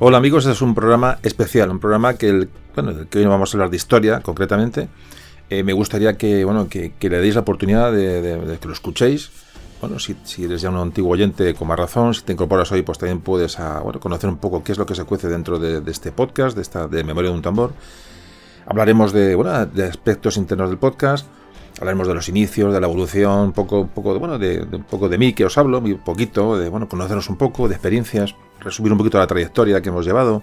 Hola amigos, este es un programa especial, un programa del que hoy vamos a hablar de historia concretamente. Me gustaría que le deis la oportunidad de que lo escuchéis. Bueno, si eres ya un antiguo oyente, con más razón. Si te incorporas hoy, pues también puedes conocer un poco qué es lo que se cuece dentro de este podcast, de Memoria de un Tambor. Hablaremos de aspectos internos del podcast. Hablaremos de los inicios, de la evolución, un poco de mí, que os hablo, un poquito, conocernos un poco, de experiencias, resumir un poquito la trayectoria que hemos llevado.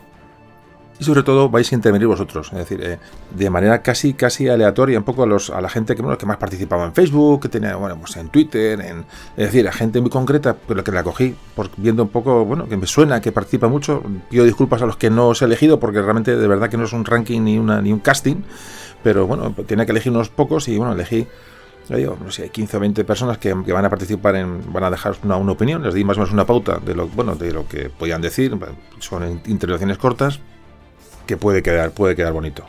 Y sobre todo vais a intervenir vosotros, es decir, de manera casi aleatoria, un poco a la gente que más participaba en Facebook, que tenía, en Twitter, es decir, a gente muy concreta, pero que la cogí viendo un poco, que me suena, que participa mucho. Pido disculpas a los que no os he elegido, porque realmente de verdad que no es un ranking ni un casting, pero tenía que elegir unos pocos y elegí, no sé, 15 o 20 personas que van a participar, van a dejar una opinión. Les di más o menos una pauta de lo que podían decir. Son intervenciones cortas que puede quedar bonito.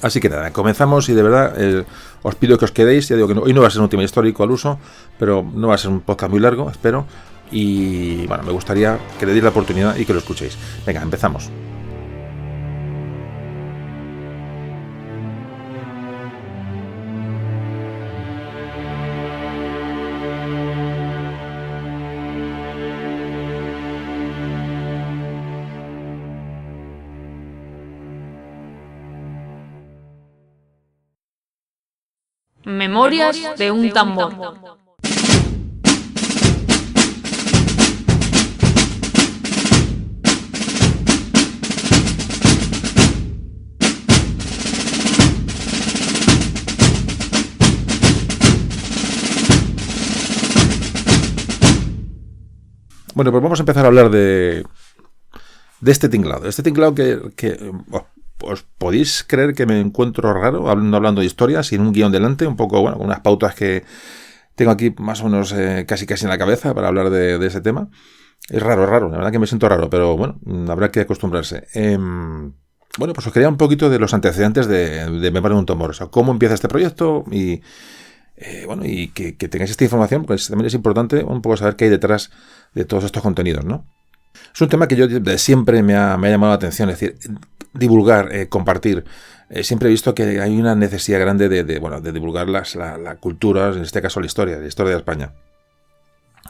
Así que nada, comenzamos y de verdad os pido que os quedéis. Ya digo que hoy no va a ser un tema histórico al uso, pero no va a ser un podcast muy largo, espero. Y me gustaría que le deis la oportunidad y que lo escuchéis. Venga, empezamos. Memorias de un tambor. Bueno, pues vamos a empezar a hablar de este tinglado. Este tinglado que ¿os podéis creer que me encuentro raro hablando de historia sin un guión delante? Un poco, con unas pautas que tengo aquí más o menos casi en la cabeza para hablar de ese tema. Es raro, la verdad que me siento raro, pero habrá que acostumbrarse. Pues os quería un poquito de los antecedentes de Memoria de un Tambor. O sea, cómo empieza este proyecto y que tengáis esta información, pues también es importante un poco saber qué hay detrás de todos estos contenidos, ¿no? Es un tema que yo de siempre me ha llamado la atención, es decir, divulgar, compartir. Siempre he visto que hay una necesidad grande de divulgar la cultura, en este caso la historia de España.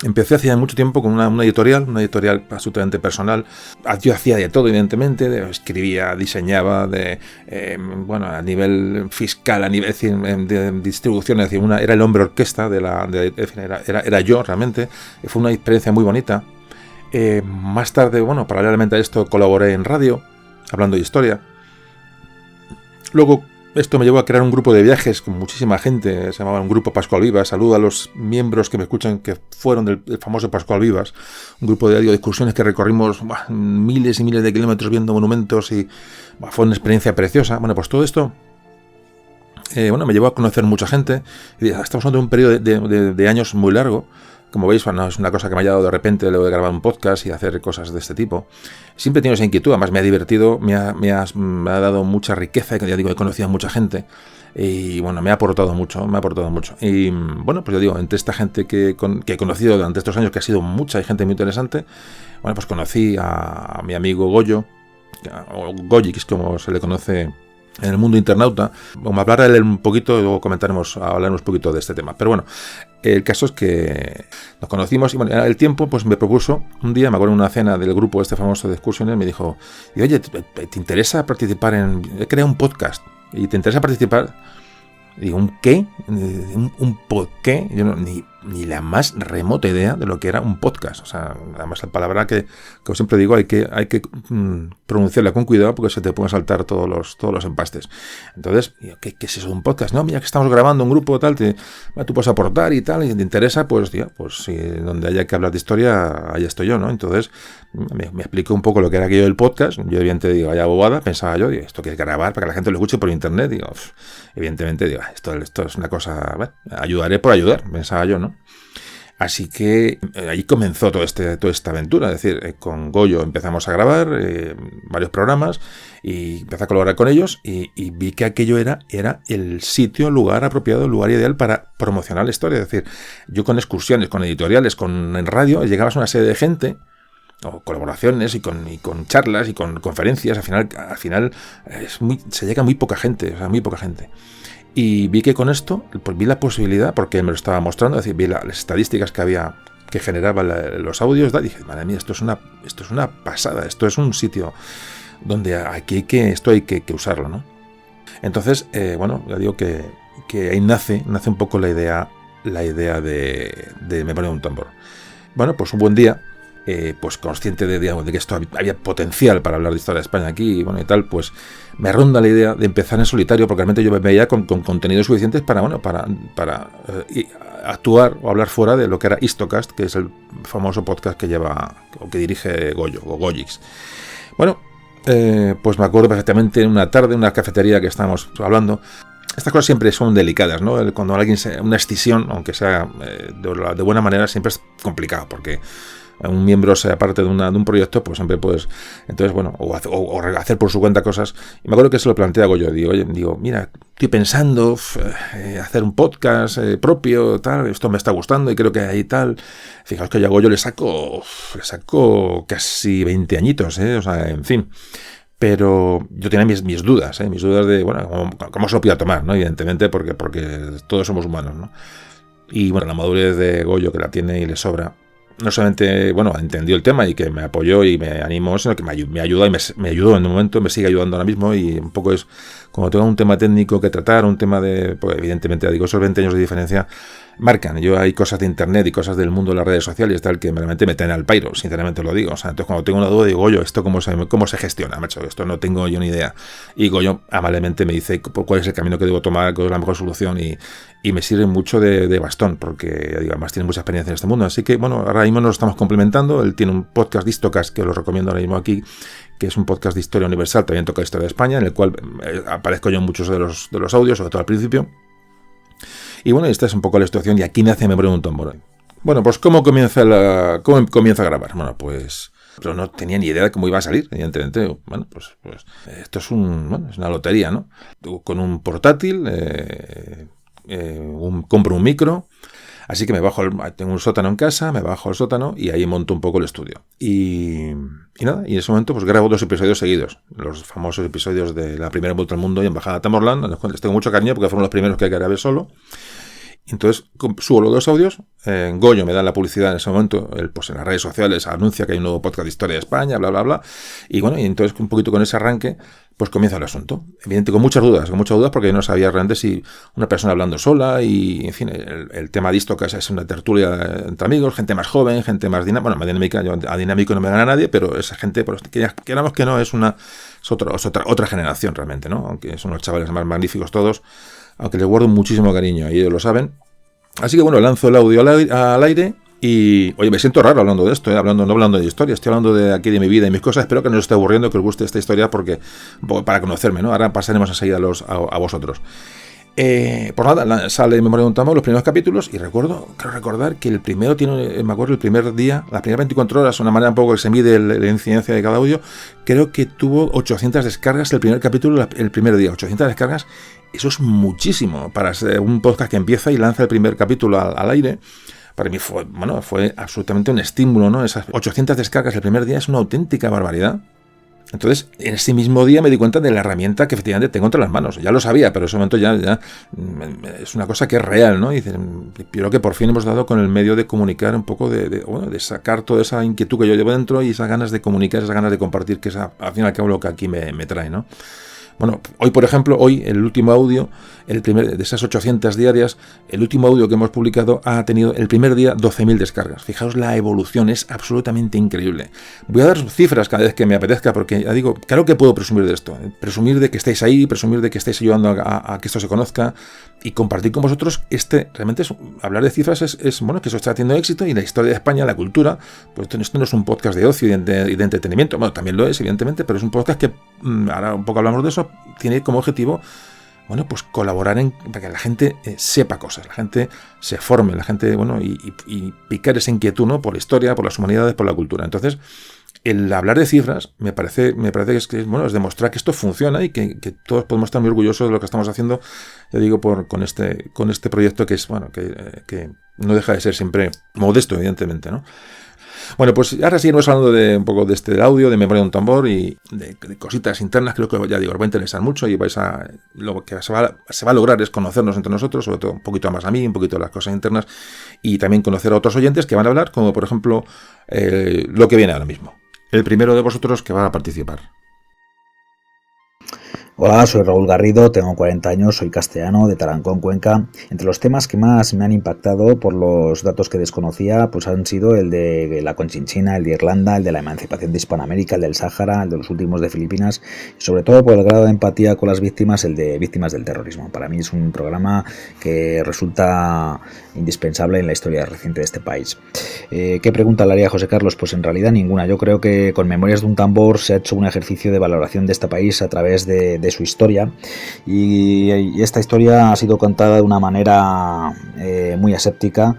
Empecé hace mucho tiempo con una editorial absolutamente personal. Yo hacía de todo, evidentemente, escribía, diseñaba, a nivel fiscal, a nivel de distribución, es decir, era el hombre orquesta era yo realmente. Fue una experiencia muy bonita. Más tarde, paralelamente a esto, colaboré en radio, hablando de historia. Luego, esto me llevó a crear un grupo de viajes con muchísima gente, se llamaba un grupo Pascual Vivas. Saludo a los miembros que me escuchan, que fueron del famoso Pascual Vivas, un grupo de excursiones que recorrimos miles y miles de kilómetros viendo monumentos y fue una experiencia preciosa. Pues todo esto me llevó a conocer mucha gente. Estamos hablando de un periodo de años muy largo. Como veis, no es una cosa que me haya dado de repente luego de grabar un podcast y hacer cosas de este tipo. Siempre he tenido esa inquietud, además me ha divertido, me ha dado mucha riqueza, ya digo, he conocido a mucha gente y me ha aportado mucho. Y pues yo digo, entre esta gente que he conocido durante estos años, que ha sido mucha, hay gente muy interesante, pues conocí a mi amigo Goyo, o Goyi, que es como se le conoce en el mundo internauta. Vamos a hablar de él un poquito y luego hablaremos un poquito de este tema. Pero el caso es que nos conocimos y el tiempo pues me propuso un día, me acuerdo en una cena del grupo este famoso de excursiones, me dijo, oye, ¿te interesa participar he creado un podcast y te interesa participar? Y digo, ¿un qué? ¿Un qué? Yo ni la más remota idea de lo que era un podcast. O sea, además la palabra que como siempre digo, hay que pronunciarla con cuidado porque se te pueden saltar todos los empastes. Entonces, ¿qué es eso de un podcast? No, mira que estamos grabando un grupo tal, tú puedes aportar y tal, y si te interesa, pues si donde haya que hablar de historia, ahí estoy yo, ¿no? Entonces, me explicó un poco lo que era aquello del podcast. Yo evidentemente digo, vaya bobada, pensaba yo, esto que es grabar para que la gente lo escuche por internet, evidentemente esto es una cosa, ayudaré por ayudar, pensaba yo, ¿no? Así que ahí comenzó toda esta aventura. Es decir, con Goyo empezamos a grabar varios programas y empecé a colaborar con ellos y vi que aquello era el sitio, el lugar apropiado, el lugar ideal para promocionar la historia. Es decir, yo con excursiones, con editoriales, en radio, llegabas a una serie de gente o colaboraciones y con charlas y con conferencias. Al final se llega a muy poca gente, Y vi que con esto, pues vi la posibilidad, porque me lo estaba mostrando, es decir, vi las estadísticas que generaban los audios, dije, madre mía, esto es una pasada, esto es un sitio donde aquí hay que usarlo, ¿no? Entonces, ya digo que ahí nace un poco la idea de Me Pone un Tambor. Bueno, pues un buen día, pues consciente de que esto había potencial para hablar de historia de España aquí y tal, pues me ronda la idea de empezar en solitario, porque realmente yo me veía con contenidos suficientes para actuar o hablar fuera de lo que era Histocast, que es el famoso podcast que dirige Goyo o Goyix. Bueno, pues me acuerdo perfectamente en una tarde, en una cafetería que estábamos hablando. Estas cosas siempre son delicadas, ¿no? Cuando alguien una escisión, aunque sea de buena manera, siempre es complicado, porque un miembro sea parte de un proyecto, pues siempre puedes, entonces, o hacer por su cuenta cosas. Y me acuerdo que se lo plantea yo, digo, mira, estoy pensando hacer un podcast propio, tal, esto me está gustando y creo que ahí tal. Fijaos que yo a Goyo le saco casi 20 añitos, o sea, en fin. Pero yo tenía mis dudas, mis dudas de, cómo se lo podía tomar, ¿no? Evidentemente, porque todos somos humanos, ¿no? Y la madurez de Goyo, que la tiene y le sobra, no solamente, entendió el tema y que me apoyó y me animó, sino que me ayudó y me ayudó en un momento, me sigue ayudando ahora mismo, y un poco es, como tengo un tema técnico que tratar, un tema pues evidentemente, digo, esos 20 años de diferencia marcan. Yo hay cosas de internet y cosas del mundo de las redes sociales tal que realmente me traen al pairo, sinceramente lo digo. O sea, entonces cuando tengo una duda digo, Goyo, ¿esto cómo se gestiona, macho? Esto no tengo yo ni idea. Y Goyo amablemente me dice cuál es el camino que debo tomar, cuál es la mejor solución, y me sirve mucho de bastón, porque además tiene mucha experiencia en este mundo. Así que ahora mismo nos estamos complementando. Él tiene un podcast de Histocast que lo recomiendo ahora mismo aquí, que es un podcast de historia universal, también toca historia de España, en el cual aparezco yo en muchos de los audios, sobre todo al principio. Y esta es un poco la situación, y aquí nace Me Pone un Tambor. Bueno, pues ¿cómo comienza a grabar? Pues pero no tenía ni idea de cómo iba a salir, evidentemente. Pues esto es una lotería, ¿no? Con un portátil, compro un micro, así que tengo un sótano en casa, me bajo al sótano y ahí monto un poco el estudio. Y nada, y en ese momento pues grabo 2 episodios seguidos, los famosos episodios de La Primera Vuelta al Mundo y Embajada a Tamborlán. Les tengo mucho cariño porque fueron los primeros que grabé solo. Entonces subo los 2 audios, Goyo me da la publicidad en ese momento, pues en las redes sociales anuncia que hay un nuevo podcast de historia de España, bla bla bla, y y entonces un poquito con ese arranque pues comienza el asunto. Evidentemente con muchas dudas porque yo no sabía realmente si una persona hablando sola, y en fin, el tema de Histocast es una tertulia entre amigos, gente más joven, gente más dinámica, más dinámica. Yo a dinámico no me gana nadie, pero esa gente, pues, queramos que no, es otra generación realmente, ¿no? Aunque son los chavales más magníficos todos, aunque les guardo muchísimo cariño y ellos lo saben. Así que lanzo el audio al aire y, oye, me siento raro hablando de esto, no hablando de historia, estoy hablando de aquí de mi vida y mis cosas. Espero que no os esté aburriendo, que os guste esta historia, porque para conocerme, ¿no? Ahora pasaremos enseguida a vosotros. Pues nada, sale Me Pone un Tambor, los primeros capítulos, y quiero recordar que el primero me acuerdo, el primer día, las primeras 24 horas, una manera un poco que se mide la incidencia de cada audio, creo que tuvo 800 descargas el primer capítulo, el primer día, 800 descargas. Eso es muchísimo para ser un podcast que empieza y lanza el primer capítulo al aire. Para mí fue absolutamente un estímulo, ¿no? Esas 800 descargas el primer día es una auténtica barbaridad. Entonces, en ese mismo día me di cuenta de la herramienta que efectivamente tengo entre las manos. Ya lo sabía, pero en ese momento ya es una cosa que es real, ¿no? Y creo que por fin hemos dado con el medio de comunicar un poco, de sacar toda esa inquietud que yo llevo dentro y esas ganas de comunicar, esas ganas de compartir, que es al fin y al cabo lo que aquí me trae, ¿no? Hoy, por ejemplo, el último audio, el primer de esas 800 diarias, el último audio que hemos publicado ha tenido el primer día 12.000 descargas. Fijaos, la evolución es absolutamente increíble. Voy a dar cifras cada vez que me apetezca, porque ya digo, claro que puedo presumir de esto, presumir de que estáis ahí, presumir de que estáis ayudando a que esto se conozca y compartir con vosotros. Realmente hablar de cifras es que eso está teniendo éxito, y la historia de España, la cultura, pues esto no es un podcast de ocio y de entretenimiento. También lo es, evidentemente, pero es un podcast que, ahora un poco hablamos de eso, tiene como objetivo pues colaborar para que la gente sepa cosas, la gente se forme, la gente y picar esa inquietud, ¿no? Por la historia, por las humanidades, por la cultura. Entonces, el hablar de cifras me parece que es demostrar que esto funciona y que todos podemos estar muy orgullosos de lo que estamos haciendo, ya digo, con este proyecto que es que no deja de ser siempre modesto, evidentemente, ¿no? Bueno, pues ahora seguimos hablando de un poco de este audio, de Memoria de un tambor y de cositas internas. Creo que, ya digo, os va a interesar mucho y lo que se va a lograr es conocernos entre nosotros, sobre todo un poquito más a mí, un poquito las cosas internas y también conocer a otros oyentes que van a hablar, como por ejemplo lo que viene ahora mismo. El primero de vosotros que va a participar. Hola, soy Raúl Garrido, tengo 40 años, soy castellano, de Tarancón, Cuenca. Entre los temas que más me han impactado por los datos que desconocía, pues han sido el de la Conchinchina, el de Irlanda, el de la emancipación de Hispanoamérica, el del Sáhara, el de los últimos de Filipinas, y sobre todo por el grado de empatía con las víctimas, el de víctimas del terrorismo. Para mí es un programa que resulta indispensable en la historia reciente de este país. ¿Qué pregunta le haría a José Carlos? Pues en realidad ninguna. Yo creo que con Memorias de un tambor se ha hecho un ejercicio de valoración de este país a través de su historia, y esta historia ha sido contada de una manera muy aséptica,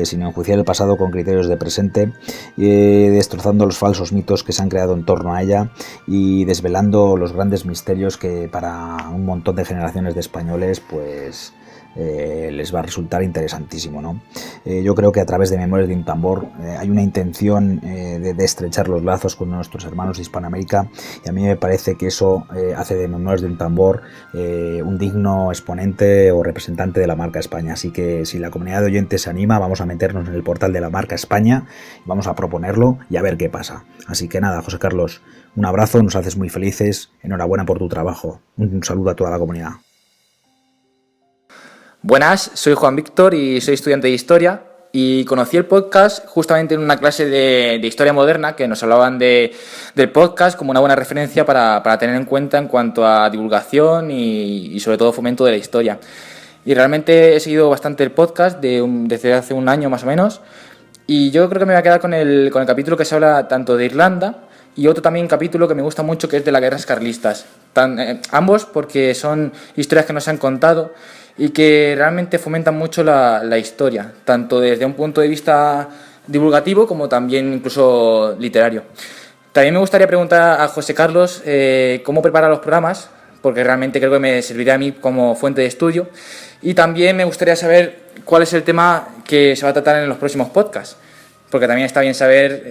sin enjuiciar el pasado con criterios de presente, destrozando los falsos mitos que se han creado en torno a ella y desvelando los grandes misterios que para un montón de generaciones de españoles pues les va a resultar interesantísimo, ¿no? Yo creo que a través de Memorias de un tambor hay una intención de estrechar los lazos con nuestros hermanos de Hispanoamérica, y a mí me parece que eso hace de Memorias de un tambor un digno exponente o representante de la marca España. Así que si la comunidad de oyentes se anima, vamos a meternos en el portal de la marca España, vamos a proponerlo y a ver qué pasa. Así que nada, José Carlos, un abrazo, nos haces muy felices, enhorabuena por tu trabajo, un saludo a toda la comunidad. Buenas, soy Juan Víctor y soy estudiante de Historia, y conocí el podcast justamente en una clase de Historia Moderna que nos hablaban del podcast como una buena referencia para tener en cuenta en cuanto a divulgación y sobre todo fomento de la historia. Y realmente he seguido bastante el podcast desde hace un año más o menos, y yo creo que me voy a quedar con el capítulo que se habla tanto de Irlanda y otro también capítulo que me gusta mucho, que es de las guerras carlistas. Ambos porque son historias que nos han contado y que realmente fomentan mucho la historia, tanto desde un punto de vista divulgativo como también incluso literario. También me gustaría preguntar a José Carlos cómo prepara los programas, porque realmente creo que me servirá a mí como fuente de estudio, y también me gustaría saber cuál es el tema que se va a tratar en los próximos podcasts, porque también está bien saber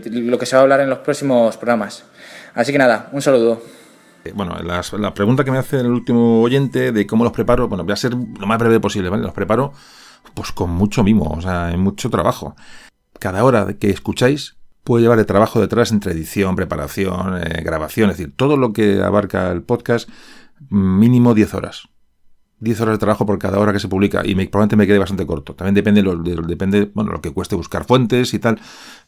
lo que se va a hablar en los próximos programas. Así que nada, un saludo. Bueno, la pregunta que me hace el último oyente de cómo los preparo, bueno, voy a ser lo más breve posible, ¿vale? Los preparo pues con mucho mimo, o sea, mucho trabajo. Cada hora que escucháis puede llevar de trabajo detrás entre edición, preparación, grabación, es decir, todo lo que abarca el podcast, mínimo 10 horas. 10 horas de trabajo por cada hora que se publica, y probablemente me quede bastante corto. También depende lo que cueste buscar fuentes y tal,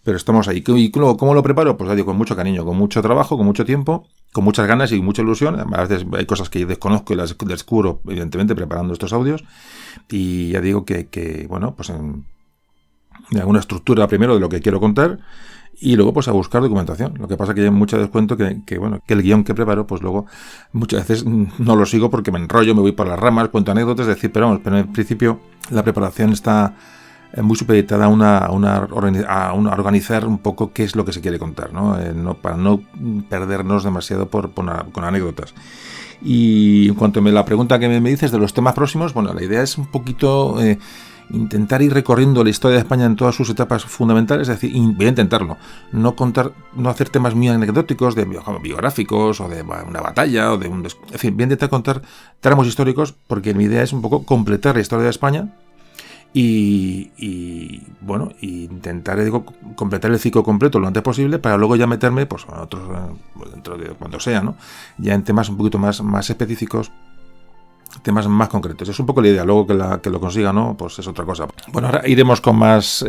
pero estamos ahí. ¿Y cómo lo preparo? Pues ya digo, con mucho cariño, con mucho trabajo, con mucho tiempo, con muchas ganas y mucha ilusión. A veces hay cosas que desconozco y las descubro, evidentemente, preparando estos audios. Y ya digo que bueno, pues en alguna estructura primero de lo que quiero contar, y luego pues a buscar documentación. Lo que pasa que hay mucho descuento que el guión que preparo, pues luego muchas veces no lo sigo porque me enrollo, me voy por las ramas, cuento anécdotas, es decir, pero en principio la preparación está muy supeditada a organizar un poco qué es lo que se quiere contar, ¿no? Para no perdernos demasiado con anécdotas. Y en cuanto a la pregunta que me dices de los temas próximos, bueno, la idea es un poquito intentar ir recorriendo la historia de España en todas sus etapas fundamentales, es decir, voy a intentarlo, no hacer temas muy anecdóticos, biográficos, o de una batalla, o en fin, voy a intentar contar tramos históricos, porque mi idea es un poco completar la historia de España y intentar completar el ciclo completo lo antes posible, para luego ya meterme pues a otros dentro de cuando sea, ¿no? Ya en temas un poquito más específicos, temas más concretos. Es un poco la idea. Luego que lo consiga, ¿no? Pues es otra cosa. Bueno, ahora iremos con más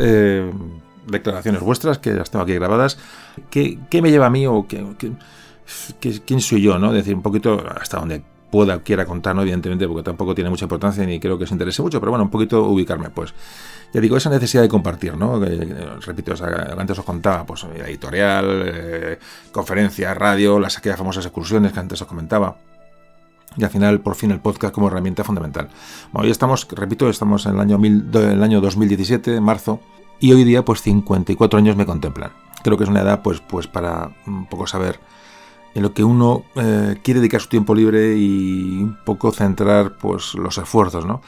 declaraciones vuestras, que las tengo aquí grabadas. ¿Qué me lleva a mí o quién soy yo, ¿no? Es decir, un poquito hasta donde quiera contar, ¿no? Evidentemente, porque tampoco tiene mucha importancia ni creo que os interese mucho, pero bueno, un poquito ubicarme, pues. Ya digo, esa necesidad de compartir, ¿no? Repito, antes os contaba, pues editorial, conferencias, radio, aquellas famosas excursiones que antes os comentaba. Y al final, por fin, el podcast como herramienta fundamental. Bueno, hoy estamos en el año 2017, marzo, y hoy día, pues 54 años me contemplan. Creo que es una edad, pues para un poco saber en lo que uno quiere dedicar su tiempo libre y un poco centrar, pues, los esfuerzos, ¿no?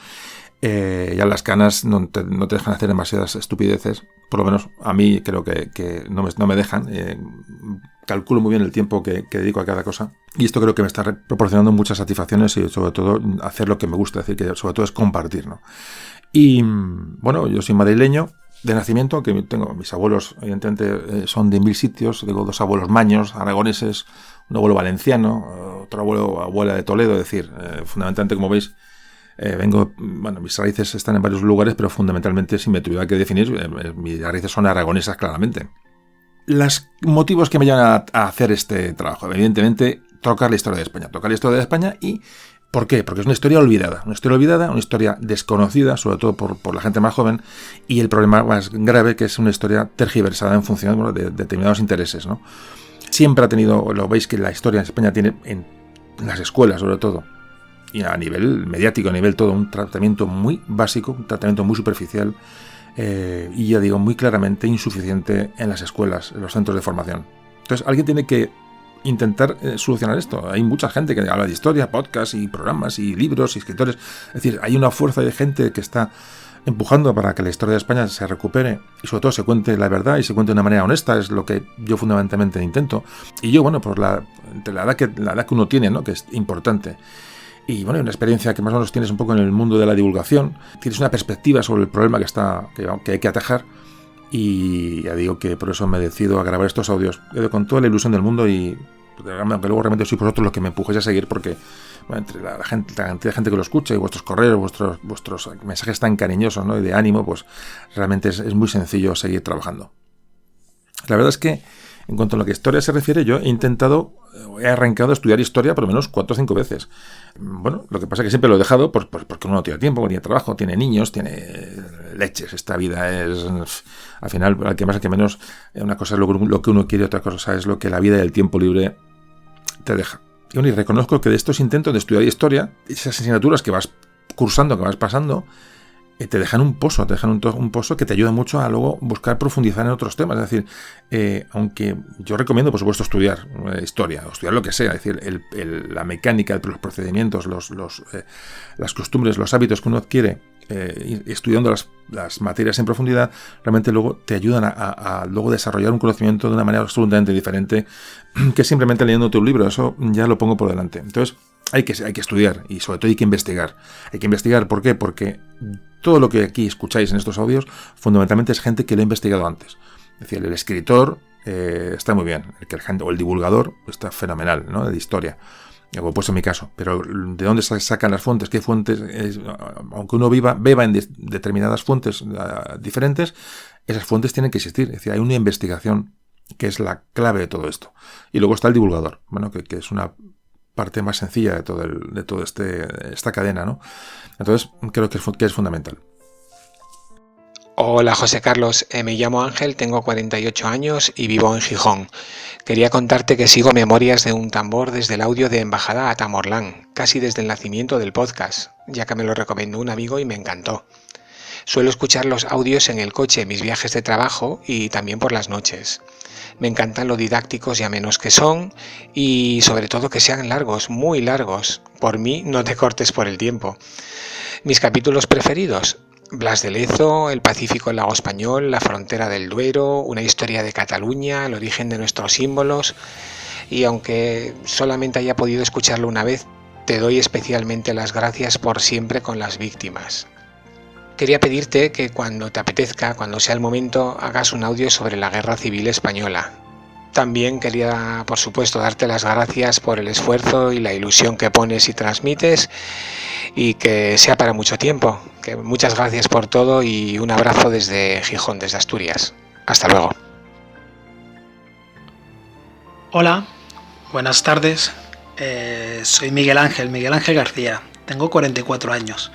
Ya las canas no te dejan hacer demasiadas estupideces. Por lo menos a mí creo que no me dejan. Calculo muy bien el tiempo que dedico a cada cosa. Y esto creo que me está proporcionando muchas satisfacciones y sobre todo hacer lo que me gusta. Es decir, que sobre todo es compartir, ¿no? Y bueno, yo soy madrileño de nacimiento, que tengo mis abuelos, evidentemente, son de 1000 sitios. Tengo 2 abuelos maños, aragoneses, un abuelo valenciano, otro abuela de Toledo. Es decir, fundamentalmente, como veis, mis raíces están en varios lugares, pero fundamentalmente, si me tuviera que definir, mis raíces son aragonesas, claramente. Los motivos que me llevan a hacer este trabajo, evidentemente, tocar la historia de España. Tocar la historia de España y... ¿Por qué? Porque es una historia olvidada, una historia desconocida, sobre todo por la gente más joven, y el problema más grave, que es una historia tergiversada en función de determinados intereses, ¿no? Siempre ha tenido, lo veis que la historia en España tiene, en las escuelas sobre todo, y a nivel mediático, a nivel todo, un tratamiento muy básico, un tratamiento muy superficial, y ya digo, muy claramente insuficiente en las escuelas, en los centros de formación. Entonces, alguien tiene que intentar solucionar esto. Hay mucha gente que habla de historia, podcasts y programas y libros y escritores. Es decir, hay una fuerza de gente que está empujando para que la historia de España se recupere y sobre todo se cuente la verdad y se cuente de una manera honesta. Es lo que yo fundamentalmente intento. Y yo, bueno, por entre la edad que uno tiene, ¿no?, que es importante, y bueno, una experiencia que más o menos tienes un poco en el mundo de la divulgación, tienes una perspectiva sobre el problema que hay que atajar. Y ya digo que por eso me decido a grabar estos audios con toda la ilusión del mundo, y aunque luego realmente sois vosotros los que me empujáis a seguir, porque bueno, entre la cantidad de gente que lo escucha y vuestros correos, vuestros mensajes tan cariñosos, ¿no?, y de ánimo, pues realmente es muy sencillo seguir trabajando. La verdad es que en cuanto a lo que historia se refiere, yo he arrancado a estudiar historia por lo menos 4 o 5 veces. Bueno, lo que pasa es que siempre lo he dejado porque uno no tiene tiempo, tiene trabajo, tiene niños, tiene leches. Esta vida es, al final, al que más, al que menos, una cosa es lo que uno quiere, otra cosa es lo que la vida y el tiempo libre te deja. Y bueno, y reconozco que de estos intentos de estudiar historia, esas asignaturas que vas cursando, que vas pasando, te dejan un pozo, que te ayuda mucho a luego buscar profundizar en otros temas. Es decir, aunque yo recomiendo, por supuesto, estudiar historia, o estudiar lo que sea, es decir, la mecánica, los procedimientos, las costumbres, los hábitos que uno adquiere estudiando las materias en profundidad, realmente luego te ayudan a luego desarrollar un conocimiento de una manera absolutamente diferente que simplemente leyéndote un libro. Eso ya lo pongo por delante. Entonces, hay que estudiar y sobre todo hay que investigar. Hay que investigar, ¿por qué? Porque todo lo que aquí escucháis en estos audios fundamentalmente es gente que lo ha investigado antes. Es decir, el escritor está muy bien, o el divulgador está fenomenal, ¿no?, de historia, como he puesto en mi caso. Pero ¿de dónde sacan las fuentes? ¿Qué fuentes? Aunque uno beba en determinadas fuentes diferentes, esas fuentes tienen que existir. Es decir, hay una investigación que es la clave de todo esto. Y luego está el divulgador, bueno, que es una parte más sencilla de todo esta cadena, ¿no? Entonces creo que es fundamental. Hola José Carlos, me llamo Ángel, tengo 48 años y vivo en Gijón. Quería contarte que sigo Memorias de un tambor desde el audio de Embajada a Tamorlán, casi desde el nacimiento del podcast, ya que me lo recomendó un amigo y me encantó. Suelo escuchar los audios en el coche en mis viajes de trabajo y también por las noches. Me encantan lo didácticos y amenos que son y sobre todo que sean largos, muy largos. Por mí, no te cortes por el tiempo. Mis capítulos preferidos: Blas de Lezo, el Pacífico, el lago español, la frontera del Duero, una historia de Cataluña, el origen de nuestros símbolos. Y aunque solamente haya podido escucharlo una vez, te doy especialmente las gracias por siempre con las víctimas. Quería pedirte que cuando te apetezca, cuando sea el momento, hagas un audio sobre la Guerra Civil Española. También quería, por supuesto, darte las gracias por el esfuerzo y la ilusión que pones y transmites, y que sea para mucho tiempo. Muchas gracias por todo y un abrazo desde Gijón, desde Asturias. Hasta luego. Hola, buenas tardes. Soy Miguel Ángel García. Tengo 44 años.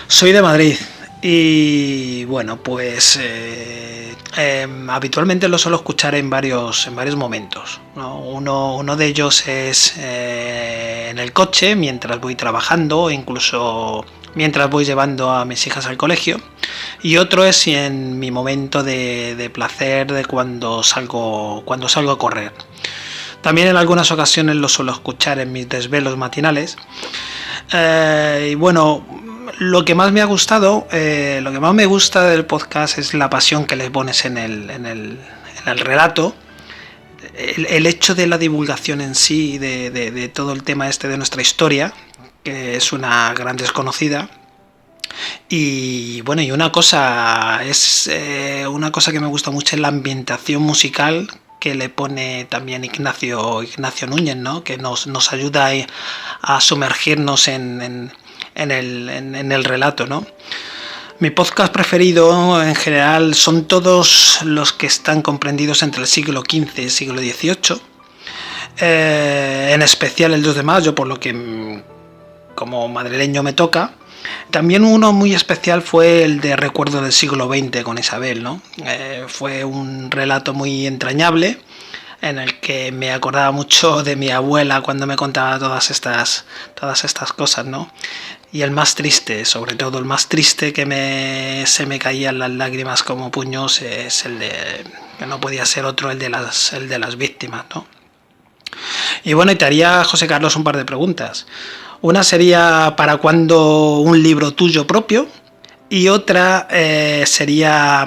Soy de Madrid y bueno, pues habitualmente lo suelo escuchar en varios momentos, ¿no? Uno de ellos es en el coche mientras voy trabajando, incluso mientras voy llevando a mis hijas al colegio, y otro es en mi momento de placer, de cuando salgo a correr. También en algunas ocasiones lo suelo escuchar en mis desvelos matinales. Y bueno, lo que más me ha gustado, lo que más me gusta del podcast es la pasión que le pones en el relato. El hecho de la divulgación en sí, de todo el tema este de nuestra historia, que es una gran desconocida. Y bueno, y una cosa que me gusta mucho es la ambientación musical que le pone también Ignacio Núñez, ¿no? Que nos ayuda a sumergirnos en el relato, ¿no? Mi podcast preferido en general son todos los que están comprendidos entre el siglo XV y el siglo XVIII, en especial el 2 de mayo, por lo que como madrileño me toca. También uno muy especial fue el de Recuerdo del siglo XX con Isabel, ¿no? Fue un relato muy entrañable en el que me acordaba mucho de mi abuela cuando me contaba todas estas cosas, ¿no? Y el más triste, sobre todo el más triste que se me caían las lágrimas como puños, es el de, que no podía ser otro, el de las víctimas, ¿no? Y bueno, y te haría, José Carlos, un par de preguntas. Una sería ¿para cuándo un libro tuyo propio? Y otra sería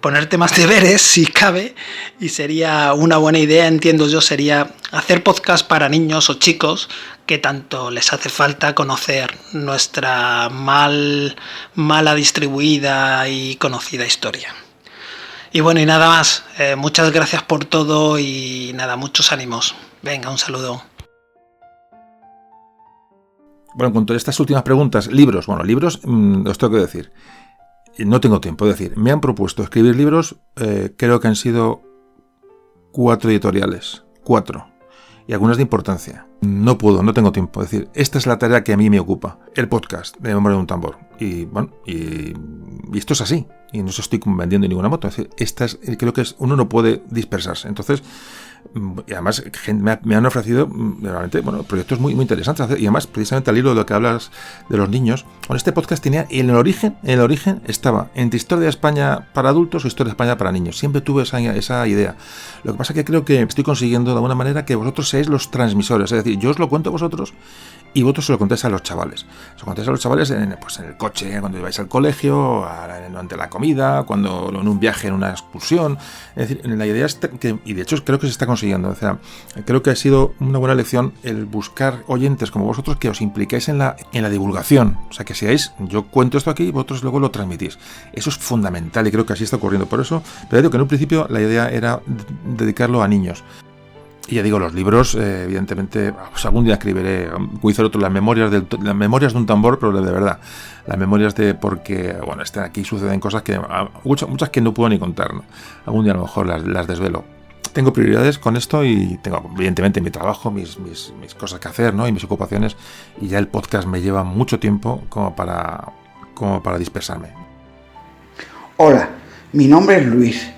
ponerte más deberes, si cabe, y sería una buena idea, entiendo yo, sería hacer podcast para niños o chicos que tanto les hace falta conocer nuestra mala distribuida y conocida historia. Y bueno, y nada más, muchas gracias por todo y nada, muchos ánimos. Venga, un saludo. Bueno, en cuanto a estas últimas preguntas, libros, os tengo que decir, no tengo tiempo, es decir, me han propuesto escribir libros, creo que han sido 4 editoriales, 4, y algunas de importancia. No tengo tiempo, es decir, esta es la tarea que a mí me ocupa, el podcast de Memoria de un Tambor, y bueno, y esto es así, y no os estoy vendiendo ninguna moto, es decir, creo que uno no puede dispersarse, entonces. Y además me han ofrecido realmente proyectos muy, muy interesantes, y además precisamente al hilo de lo que hablas de los niños, este podcast tenía en el origen estaba entre historia de España para adultos o historia de España para niños. Siempre tuve esa idea. Lo que pasa es que creo que estoy consiguiendo de alguna manera que vosotros seáis los transmisores, es decir, yo os lo cuento a vosotros y vosotros se lo contáis a los chavales. Se lo contáis a los chavales en el coche, cuando vais al colegio, durante la comida, cuando en un viaje, en una excursión. Es decir, la idea es que, y de hecho creo que se está consiguiendo, o sea, creo que ha sido una buena lección el buscar oyentes como vosotros que os impliquéis en la divulgación. O sea, que seáis, yo cuento esto aquí y vosotros luego lo transmitís. Eso es fundamental y creo que así está ocurriendo. Por eso, pero digo que en un principio la idea era dedicarlo a niños. Y ya digo, los libros, evidentemente, pues algún día escribiré, como hizo el otro, las memorias de un tambor, pero de verdad, las memorias porque, bueno, aquí suceden cosas que, muchas que no puedo ni contar, ¿no? Algún día a lo mejor las desvelo. Tengo prioridades con esto y tengo, evidentemente, mi trabajo, mis cosas que hacer, ¿no? Y mis ocupaciones, y ya el podcast me lleva mucho tiempo como para dispersarme. Hola, mi nombre es Luis.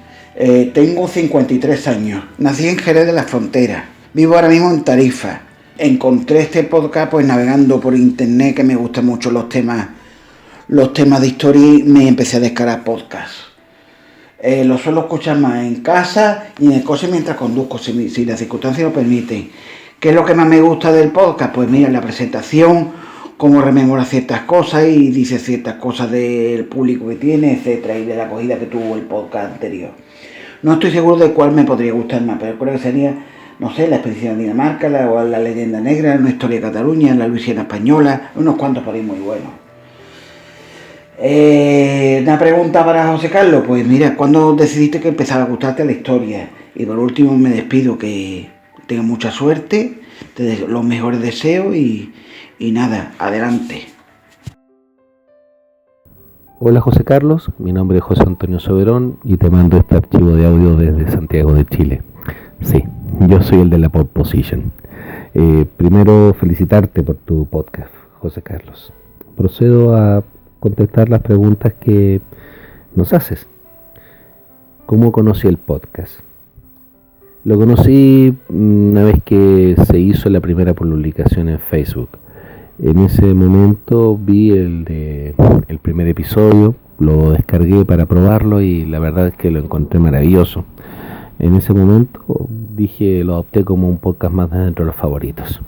Tengo 53 años, nací en Jerez de la Frontera, vivo ahora mismo en Tarifa. Encontré este podcast pues navegando por internet, que me gustan mucho los temas de historia, y me empecé a descargar podcasts. Lo suelo escuchar más en casa y en el coche mientras conduzco, si las circunstancias lo permiten. ¿Qué es lo que más me gusta del podcast? Pues mira, la presentación, cómo rememora ciertas cosas y dice ciertas cosas del público que tiene, etcétera, y de la acogida que tuvo el podcast anterior. No estoy seguro de cuál me podría gustar más, pero creo que sería, no sé, la expedición de Dinamarca, la leyenda negra, una historia de Cataluña, la Luisiana española, unos cuantos por ahí muy buenos. Una pregunta para José Carlos, pues mira, ¿cuándo decidiste que empezaba a gustarte la historia? Y por último me despido, que tengas mucha suerte, te deseo los mejores deseos y nada, adelante. Hola José Carlos, mi nombre es José Antonio Soberón y te mando este archivo de audio desde Santiago de Chile. Sí, yo soy el de la pole position. Primero felicitarte por tu podcast, José Carlos. Procedo a contestar las preguntas que nos haces. ¿Cómo conocí el podcast? Lo conocí una vez que se hizo la primera publicación en Facebook. En ese momento vi el primer episodio, lo descargué para probarlo y la verdad es que lo encontré maravilloso. En ese momento lo adopté como un podcast más dentro de los favoritos.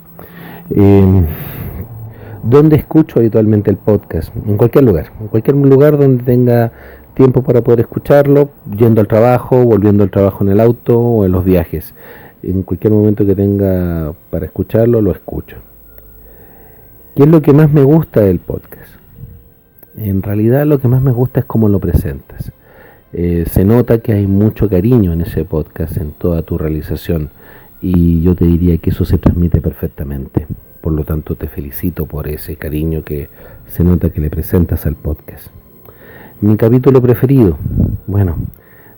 ¿Dónde escucho habitualmente el podcast? En cualquier lugar donde tenga tiempo para poder escucharlo, yendo al trabajo, volviendo al trabajo en el auto o en los viajes. En cualquier momento que tenga para escucharlo, lo escucho. ¿Qué es lo que más me gusta del podcast? En realidad lo que más me gusta es cómo lo presentas. Se nota que hay mucho cariño en ese podcast, en toda tu realización, y yo te diría que eso se transmite perfectamente. Por lo tanto, te felicito por ese cariño que se nota que le presentas al podcast. Mi capítulo preferido, bueno,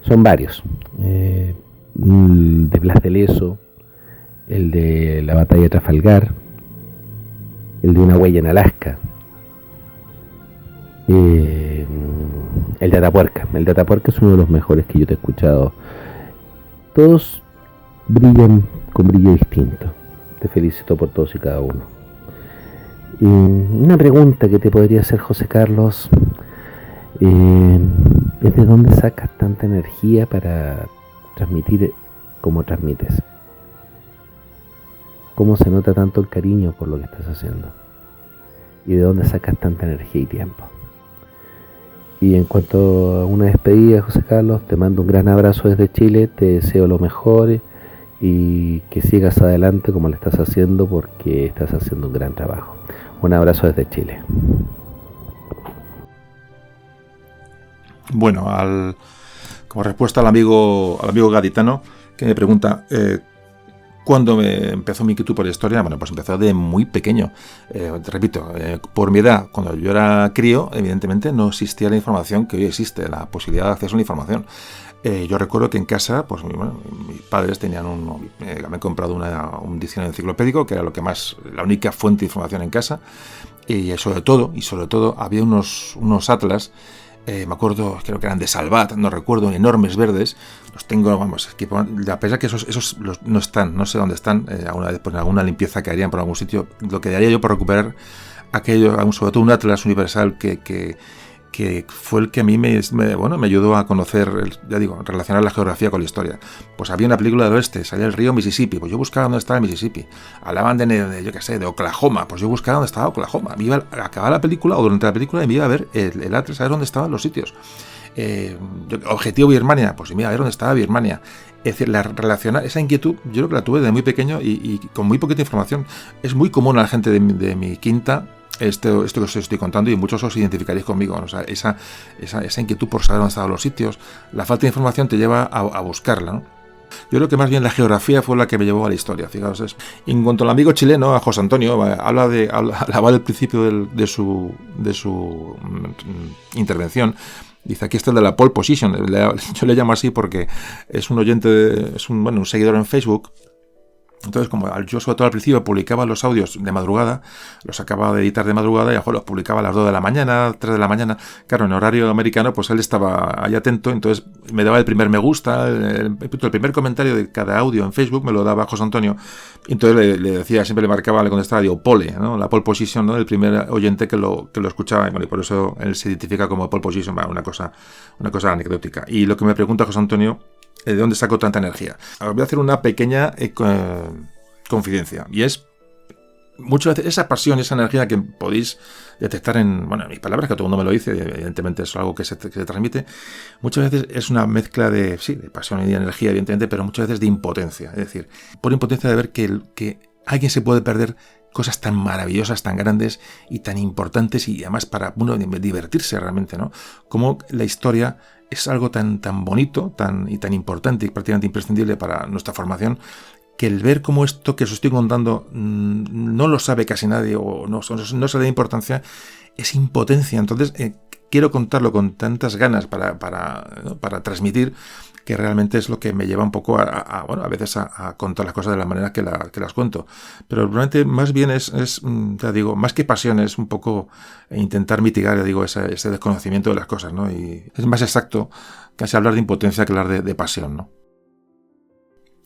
son varios. El de Blas de Lezo, el de la batalla de Trafalgar, el de Una huella en Alaska, el de Atapuerca. El de Atapuerca es uno de los mejores que yo te he escuchado. Todos brillan con brillo distinto. Te felicito por todos y cada uno. Una pregunta que te podría hacer, José Carlos, es ¿de dónde sacas tanta energía para transmitir como transmites? ¿Cómo se nota tanto el cariño por lo que estás haciendo? ¿Y de dónde sacas tanta energía y tiempo? Y en cuanto a una despedida, José Carlos, te mando un gran abrazo desde Chile, te deseo lo mejor y que sigas adelante como lo estás haciendo, porque estás haciendo un gran trabajo. Un abrazo desde Chile. Bueno, como respuesta al amigo gaditano que me pregunta ¿cuándo me empezó mi inquietud por la historia? Bueno, pues empezó de muy pequeño. Repito, por mi edad, cuando yo era crío, evidentemente no existía la información que hoy existe, la posibilidad de acceso a la información. Yo recuerdo que en casa, pues mis padres tenían me han comprado un diccionario enciclopédico, que era la única fuente de información en casa, y sobre todo había unos atlas. Me acuerdo, creo que eran de Salvat, no recuerdo, enormes verdes. Los tengo, a pesar que esos no están, no sé dónde están, alguna limpieza que harían por algún sitio. Lo que daría yo por recuperar aquello, sobre todo un atlas universal que fue el que a mí me ayudó a conocer, relacionar la geografía con la historia. Pues había una película del oeste, salía el río Mississippi, pues yo buscaba dónde estaba el Mississippi. Hablaban de Oklahoma, pues yo buscaba dónde estaba Oklahoma. Me iba a acabar la película o durante la película y me iba a ver el atlas, a ver dónde estaban los sitios. Objetivo Birmania, pues me iba a ver dónde estaba Birmania. Es decir, relacionar esa inquietud, yo creo que la tuve desde muy pequeño y con muy poquita información. Es muy común a la gente de mi quinta esto que os estoy contando, y muchos os identificaréis conmigo, ¿no? O sea, esa inquietud por saber dónde estaban los sitios. La falta de información te lleva a buscarla, ¿no? Yo creo que más bien la geografía fue la que me llevó a la historia, fijaos. En cuanto al amigo chileno, a José Antonio, hablaba del principio de su intervención. Dice, aquí está el de la pole position. Yo le llamo así porque es un oyente, un seguidor en Facebook. Entonces, como yo sobre todo al principio publicaba los audios de madrugada, los acababa de editar de madrugada y los publicaba a las 2 de la mañana, 3 de la mañana. Claro, en horario americano, pues él estaba ahí atento, entonces me daba el primer me gusta, el primer comentario de cada audio en Facebook me lo daba José Antonio. Entonces le decía, siempre le marcaba, le contestaba, digo, pole, ¿no? La pole position, ¿no? El primer oyente que lo escuchaba, y por eso él se identifica como pole position, una cosa anecdótica. Y lo que me pregunta José Antonio, ¿de dónde saco tanta energía? Voy a hacer una pequeña confidencia, y es muchas veces esa pasión, esa energía que podéis detectar en mis palabras, que todo el mundo me lo dice, evidentemente es algo que se transmite, muchas veces es una mezcla de pasión y de energía, evidentemente, pero muchas veces de impotencia. Es decir, por impotencia de ver que alguien se puede perder cosas tan maravillosas, tan grandes y tan importantes, y además para uno divertirse realmente, ¿no? Como la historia es algo tan bonito y tan importante y prácticamente imprescindible para nuestra formación, que el ver cómo esto que os estoy contando no lo sabe casi nadie o no se le da importancia, es impotencia. Entonces quiero contarlo con tantas ganas para transmitir, que realmente es lo que me lleva un poco a veces a contar las cosas de la manera que las cuento. Pero realmente más bien es más que pasión, es un poco intentar mitigar, ese desconocimiento de las cosas, ¿no? Y es más exacto casi hablar de impotencia que hablar de pasión, ¿no?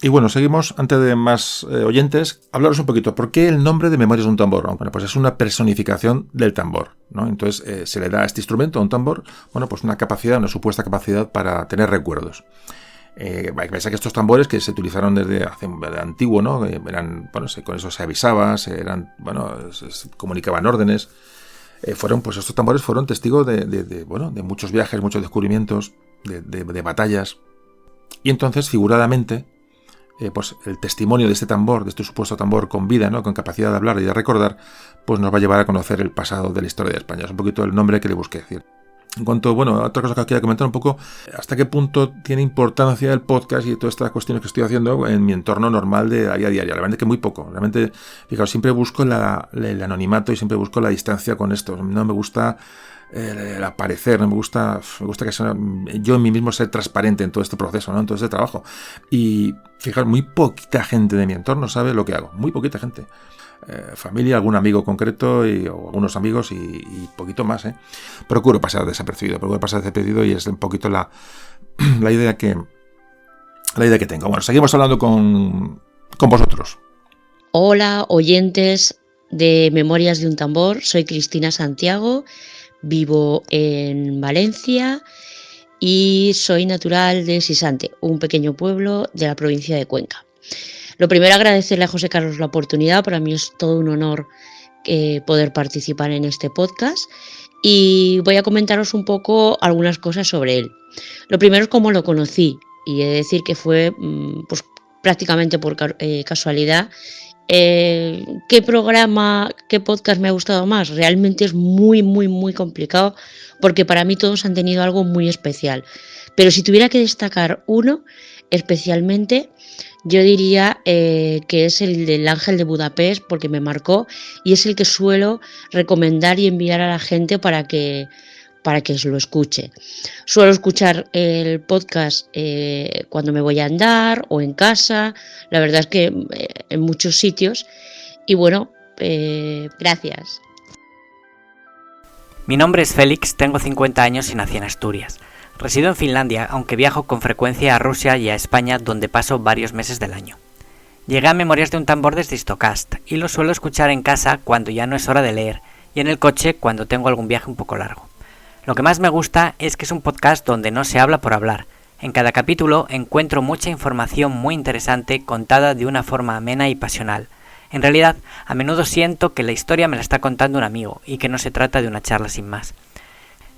Y bueno, seguimos, antes de más oyentes, hablaros un poquito. ¿Por qué el nombre de Memorias de un tambor? Bueno, pues es una personificación del tambor, ¿no? Entonces se le da a este instrumento, a un tambor, pues una supuesta capacidad para tener recuerdos. Pensé que estos tambores que se utilizaron desde antiguo, ¿no? Eran, bueno, con eso se avisaba, se comunicaban órdenes. Estos tambores fueron testigos de muchos viajes, muchos descubrimientos, de batallas. Y entonces, figuradamente, el testimonio de este tambor, de este supuesto tambor con vida, ¿no? Con capacidad de hablar y de recordar, pues nos va a llevar a conocer el pasado de la historia de España. Es un poquito el nombre que le busqué decir. En cuanto, otra cosa que quería comentar un poco, hasta qué punto tiene importancia el podcast y todas estas cuestiones que estoy haciendo en mi entorno normal de la vida diaria. La verdad es que muy poco. Realmente, fijaos, siempre busco el anonimato y siempre busco la distancia con esto. No me gusta el aparecer, me gusta que sea yo en mí mismo ser transparente en todo este proceso, ¿no? En todo este trabajo. Y fijaos, muy poquita gente de mi entorno sabe lo que hago. Muy poquita gente. Familia, algún amigo concreto o algunos amigos y poquito más. Procuro pasar desapercibido y es un poquito la idea que tengo. Bueno, seguimos hablando con vosotros. Hola, oyentes de Memorias de un Tambor. Soy Cristina Santiago, vivo en Valencia y soy natural de Sisante, un pequeño pueblo de la provincia de Cuenca. Lo primero, agradecerle a José Carlos la oportunidad. Para mí es todo un honor poder participar en este podcast y voy a comentaros un poco algunas cosas sobre él. Lo primero es cómo lo conocí, y he de decir que fue prácticamente por casualidad. ¿Qué podcast me ha gustado más? Realmente es muy, muy, muy complicado porque para mí todos han tenido algo muy especial. Pero si tuviera que destacar uno especialmente, yo diría que es el del Ángel de Budapest, porque me marcó y es el que suelo recomendar y enviar a la gente para que lo escuche. Suelo escuchar el podcast cuando me voy a andar o en casa, la verdad es que en muchos sitios. Y bueno, gracias. Mi nombre es Félix, tengo 50 años y nací en Asturias. Resido en Finlandia, aunque viajo con frecuencia a Rusia y a España, donde paso varios meses del año. Llegué a Memorias de un Tambor desde Histocast y lo suelo escuchar en casa cuando ya no es hora de leer y en el coche cuando tengo algún viaje un poco largo. Lo que más me gusta es que es un podcast donde no se habla por hablar. En cada capítulo encuentro mucha información muy interesante contada de una forma amena y pasional. En realidad, a menudo siento que la historia me la está contando un amigo y que no se trata de una charla sin más.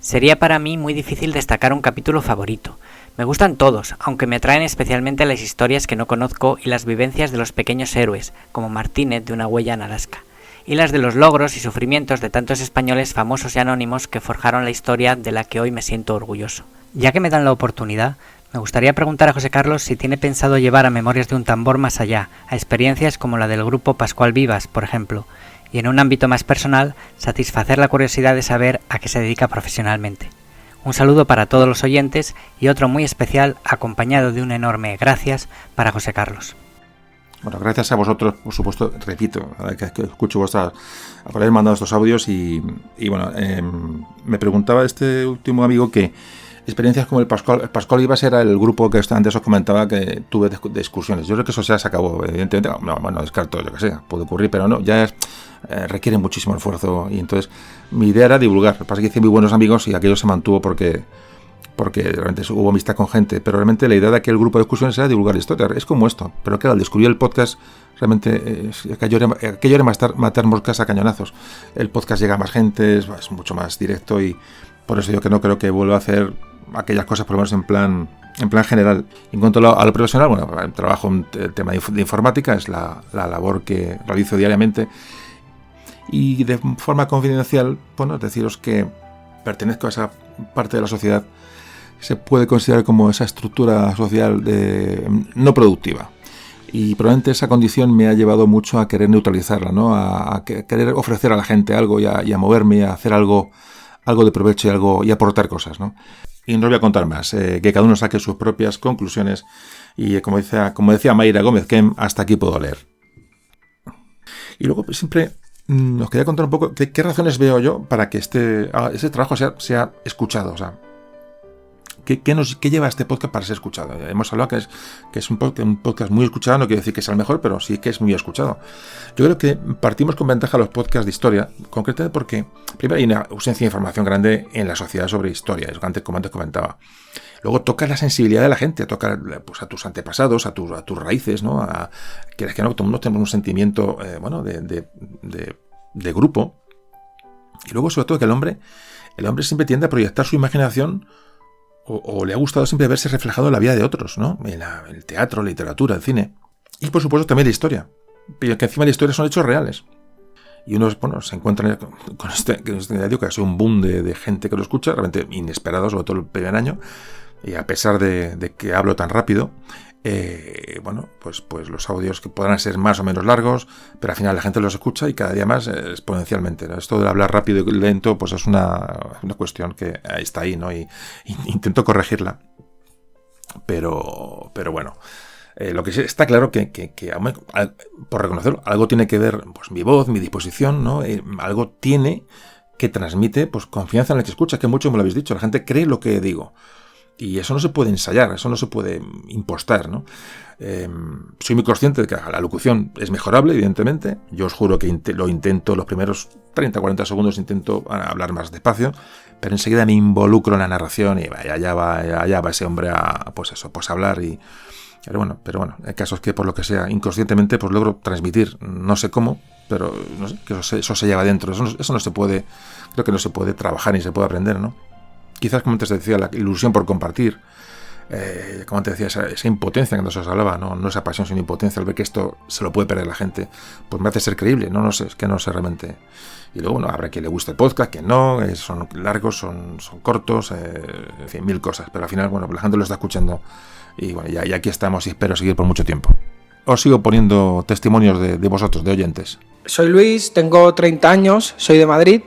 Sería para mí muy difícil destacar un capítulo favorito. Me gustan todos, aunque me atraen especialmente las historias que no conozco y las vivencias de los pequeños héroes, como Martínez de Una huella en Alaska, y las de los logros y sufrimientos de tantos españoles famosos y anónimos que forjaron la historia de la que hoy me siento orgulloso. Ya que me dan la oportunidad, me gustaría preguntar a José Carlos si tiene pensado llevar a Memorias de un Tambor más allá, a experiencias como la del grupo Pascual Vivas, por ejemplo, y en un ámbito más personal, satisfacer la curiosidad de saber a qué se dedica profesionalmente. Un saludo para todos los oyentes y otro muy especial, acompañado de un enorme gracias para José Carlos. Bueno, gracias a vosotros, por supuesto, repito, que escucho por haber mandado estos audios y bueno, me preguntaba este último amigo que experiencias como el Pascual Vivas era el grupo que antes os comentaba que tuve de excursiones. Yo creo que eso ya se acabó, evidentemente. No descarto, yo que sé, puede ocurrir, pero no, ya requiere muchísimo esfuerzo y entonces mi idea era divulgar. Lo que pasa es que hice muy buenos amigos y aquello se mantuvo porque realmente hubo amistad con gente, pero realmente la idea de aquel grupo de excursiones era divulgar historia. Es como esto, pero claro, al descubrir el podcast, realmente aquello era matar moscas a cañonazos. El podcast llega a más gente, es mucho más directo y por eso yo que no creo que vuelva a hacer aquellas cosas, por lo menos en plan general. En cuanto a lo profesional, bueno, trabajo en el tema de informática, es la labor que realizo diariamente. Y de forma confidencial, bueno, deciros que pertenezco a esa parte de la sociedad que se puede considerar como esa estructura social no productiva. Y probablemente esa condición me ha llevado mucho a querer neutralizarla, ¿no? A querer ofrecer a la gente algo y a moverme, a hacer algo de provecho y aportar cosas, ¿no? Y no os voy a contar más, que cada uno saque sus propias conclusiones y como decía Mayra Gómez Kem, hasta aquí puedo leer. Y luego siempre os quería contar un poco qué razones veo yo para que este trabajo sea escuchado, o sea, ¿Qué lleva este podcast para ser escuchado? Hemos hablado que es un podcast muy escuchado, no quiere decir que sea el mejor, pero sí que es muy escuchado. Yo creo que partimos con ventaja los podcasts de historia, concretamente porque primero hay una ausencia de información grande en la sociedad sobre historia, es como antes comentaba. Luego toca la sensibilidad de la gente, toca pues, a tus antepasados, a tus raíces, ¿no? Quieres que no, todo el mundo tenemos un sentimiento de grupo. Y luego, sobre todo, que el hombre siempre tiende a proyectar su imaginación o le ha gustado siempre verse reflejado en la vida de otros, ¿no? En el teatro, la literatura, el cine. Y, por supuesto, también la historia. Pero que encima la historia son hechos reales. Y uno se encuentra con este que ha sido un boom de gente que lo escucha, realmente inesperado, sobre todo el primer año. Y a pesar de que hablo tan rápido, pues los audios que podrán ser más o menos largos, pero al final la gente los escucha y cada día más exponencialmente, ¿no? Esto de hablar rápido y lento pues es una cuestión que está ahí, ¿no? Y intento corregirla. Pero bueno, lo que sí está claro que por reconocerlo, algo tiene que ver pues mi voz, mi disposición, ¿no? Algo tiene que transmite pues confianza en el que escucha, que mucho me lo habéis dicho, la gente cree lo que digo. Y eso no se puede ensayar, eso no se puede impostar, ¿no? Soy muy consciente de que la locución es mejorable, evidentemente. Yo os juro que lo intento, los primeros 30-40 segundos intento hablar más despacio, pero enseguida me involucro en la narración y allá va ese hombre a hablar. Pero bueno, el caso es que por lo que sea, inconscientemente pues logro transmitir, no sé cómo, pero no sé, que eso se lleva dentro. Eso no se puede, creo que no se puede trabajar ni se puede aprender, ¿no? Quizás, como antes te decía, la ilusión por compartir, como antes decía, esa impotencia que nos hablaba, no esa pasión, sino impotencia al ver que esto se lo puede perder la gente, pues me hace ser creíble, no sé, es que no sé realmente. Y luego, habrá quien le guste el podcast, quien no, son largos, son cortos, en fin, 1000 cosas, pero al final, bueno, la gente lo está escuchando y bueno, y aquí estamos y espero seguir por mucho tiempo. Os sigo poniendo testimonios de vosotros, de oyentes. Soy Luis, tengo 30 años, soy de Madrid.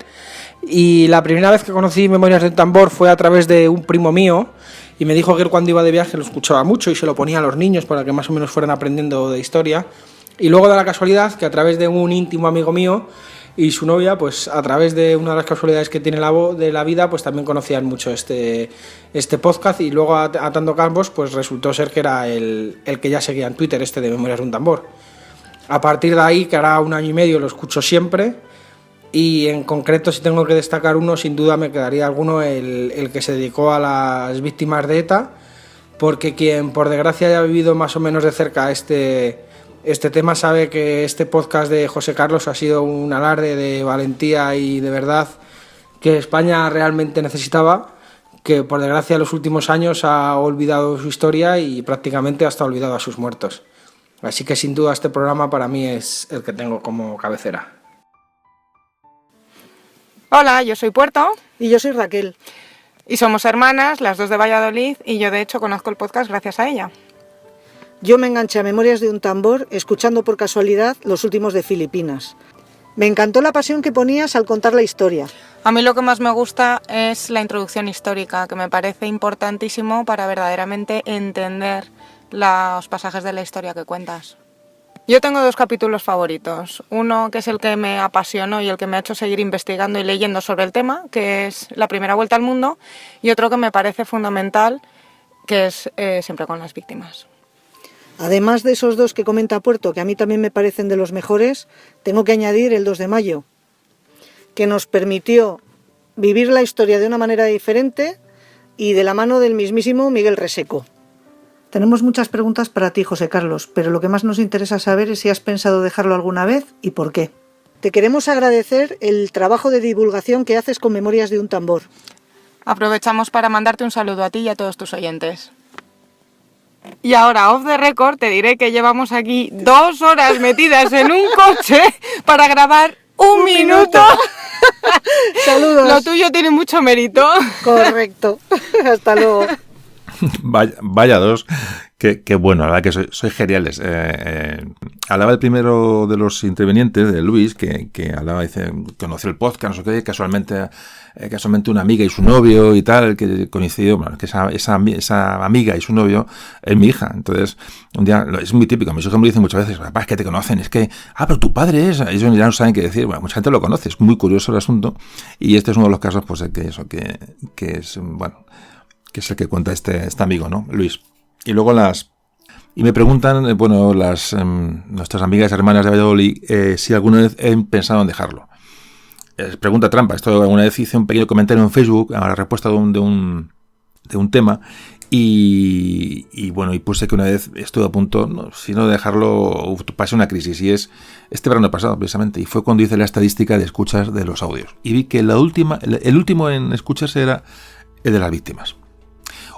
Y la primera vez que conocí Memorias de un Tambor fue a través de un primo mío y me dijo que él cuando iba de viaje lo escuchaba mucho y se lo ponía a los niños para que más o menos fueran aprendiendo de historia. Y luego da la casualidad que a través de un íntimo amigo mío y su novia, pues a través de una de las casualidades que tiene de la vida, pues también conocían mucho este podcast y luego atando cabos, pues resultó ser que era el que ya seguía en Twitter, de Memorias de un Tambor. A partir de ahí, que hará 1 año y medio, lo escucho siempre. Y en concreto, si tengo que destacar uno, sin duda me quedaría alguno el que se dedicó a las víctimas de ETA, porque quien por desgracia haya vivido más o menos de cerca este tema sabe que este podcast de José Carlos ha sido un alarde de valentía y de verdad que España realmente necesitaba, que por desgracia en los últimos años ha olvidado su historia y prácticamente hasta olvidado a sus muertos. Así que sin duda este programa para mí es el que tengo como cabecera. Hola, yo soy Puerto. Y yo soy Raquel. Y somos hermanas, las dos de Valladolid, y yo de hecho conozco el podcast gracias a ella. Yo me enganché a Memorias de un Tambor escuchando por casualidad los últimos de Filipinas. Me encantó la pasión que ponías al contar la historia. A mí lo que más me gusta es la introducción histórica, que me parece importantísimo para verdaderamente entender los pasajes de la historia que cuentas. Yo tengo 2 capítulos favoritos. Uno que es el que me apasionó y el que me ha hecho seguir investigando y leyendo sobre el tema, que es La primera vuelta al mundo, y otro que me parece fundamental, que es Siempre con las víctimas. Además de esos 2 que comenta Puerto, que a mí también me parecen de los mejores, tengo que añadir el 2 de mayo, que nos permitió vivir la historia de una manera diferente y de la mano del mismísimo Miguel Reseco. Tenemos muchas preguntas para ti, José Carlos, pero lo que más nos interesa saber es si has pensado dejarlo alguna vez y por qué. Te queremos agradecer el trabajo de divulgación que haces con Memorias de un Tambor. Aprovechamos para mandarte un saludo a ti y a todos tus oyentes. Y ahora, off the record, te diré que llevamos aquí 2 horas metidas en un coche para grabar un minuto. Saludos. Lo tuyo tiene mucho mérito. Correcto. Hasta luego. Vaya 2, qué bueno, la verdad que soy geniales. Hablaba el primero de los intervenientes, de Luis, que hablaba, dice, conoció el podcast, no sé qué, casualmente una amiga y su novio y tal, que coincidió, bueno, que esa amiga y su novio es mi hija. Entonces, un día, es muy típico, mis hijos me dicen muchas veces, papá, es que te conocen, es que, pero tu padre es, ellos ya no saben qué decir, bueno, mucha gente lo conoce, es muy curioso el asunto, y este es uno de los casos, pues, que es, bueno, que es el que cuenta este amigo, ¿no? Luis. Y luego y me preguntan, bueno, nuestras amigas hermanas de Valladolid, si alguna vez he pensado en dejarlo. Pregunta trampa. Esto alguna vez hice un pequeño comentario en Facebook a la respuesta de un tema y bueno, y puse que una vez estuve a punto, no, si no de dejarlo, pasé una crisis, y es este verano pasado precisamente, y fue cuando hice la estadística de escuchas de los audios y vi que el último en escucharse era el de las víctimas.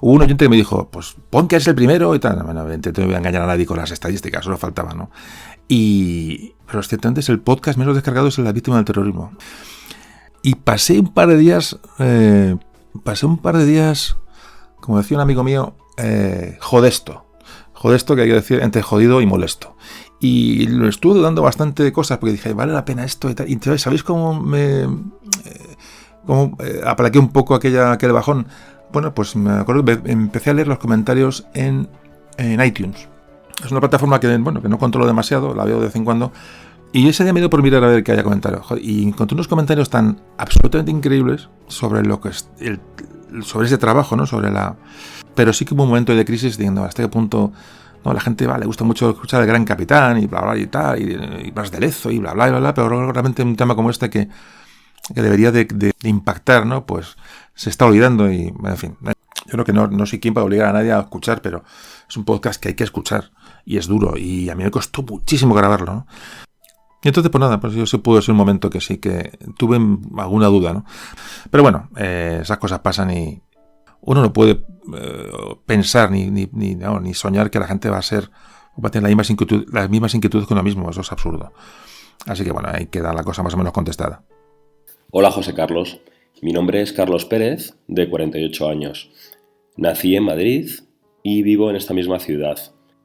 Hubo un oyente que me dijo, pues pon que es el primero y tal. Bueno, evidentemente no voy a engañar a nadie con las estadísticas, solo faltaba, ¿no? Pero ciertamente es el podcast menos descargado, es la víctima del terrorismo. Y pasé un par de días, como decía un amigo mío, jodesto. Jodesto, que hay que decir entre jodido y molesto. Y lo estuve dudando bastante de cosas, porque dije, ¿vale la pena esto y tal? Y entonces, ¿sabéis cómo aplaqué un poco aquel bajón? Bueno, pues me acuerdo que empecé a leer los comentarios en iTunes. Es una plataforma que no controlo demasiado, la veo de vez en cuando. Y ese día me dio por mirar a ver que haya comentarios. Y encontré unos comentarios tan absolutamente increíbles sobre lo que es sobre ese trabajo, ¿no? Pero sí que hubo un momento de crisis diciendo hasta qué punto, no, la gente le gusta mucho escuchar El Gran Capitán y bla bla y tal, y más de Lezo y bla bla y bla bla, pero realmente un tema como este que debería de impactar, ¿no? Pues se está olvidando y, en fin, yo creo que no soy quien para obligar a nadie a escuchar, pero es un podcast que hay que escuchar y es duro y a mí me costó muchísimo grabarlo, ¿no? Y entonces, pues nada, pues yo sí pudo ser un momento que sí que tuve alguna duda, ¿no? Pero bueno, esas cosas pasan y uno no puede pensar ni soñar que la gente va a tener las mismas inquietudes que uno mismo. Eso es absurdo. Así que bueno, hay que dar la cosa más o menos contestada. Hola José Carlos, mi nombre es Carlos Pérez, de 48 años. Nací en Madrid y vivo en esta misma ciudad.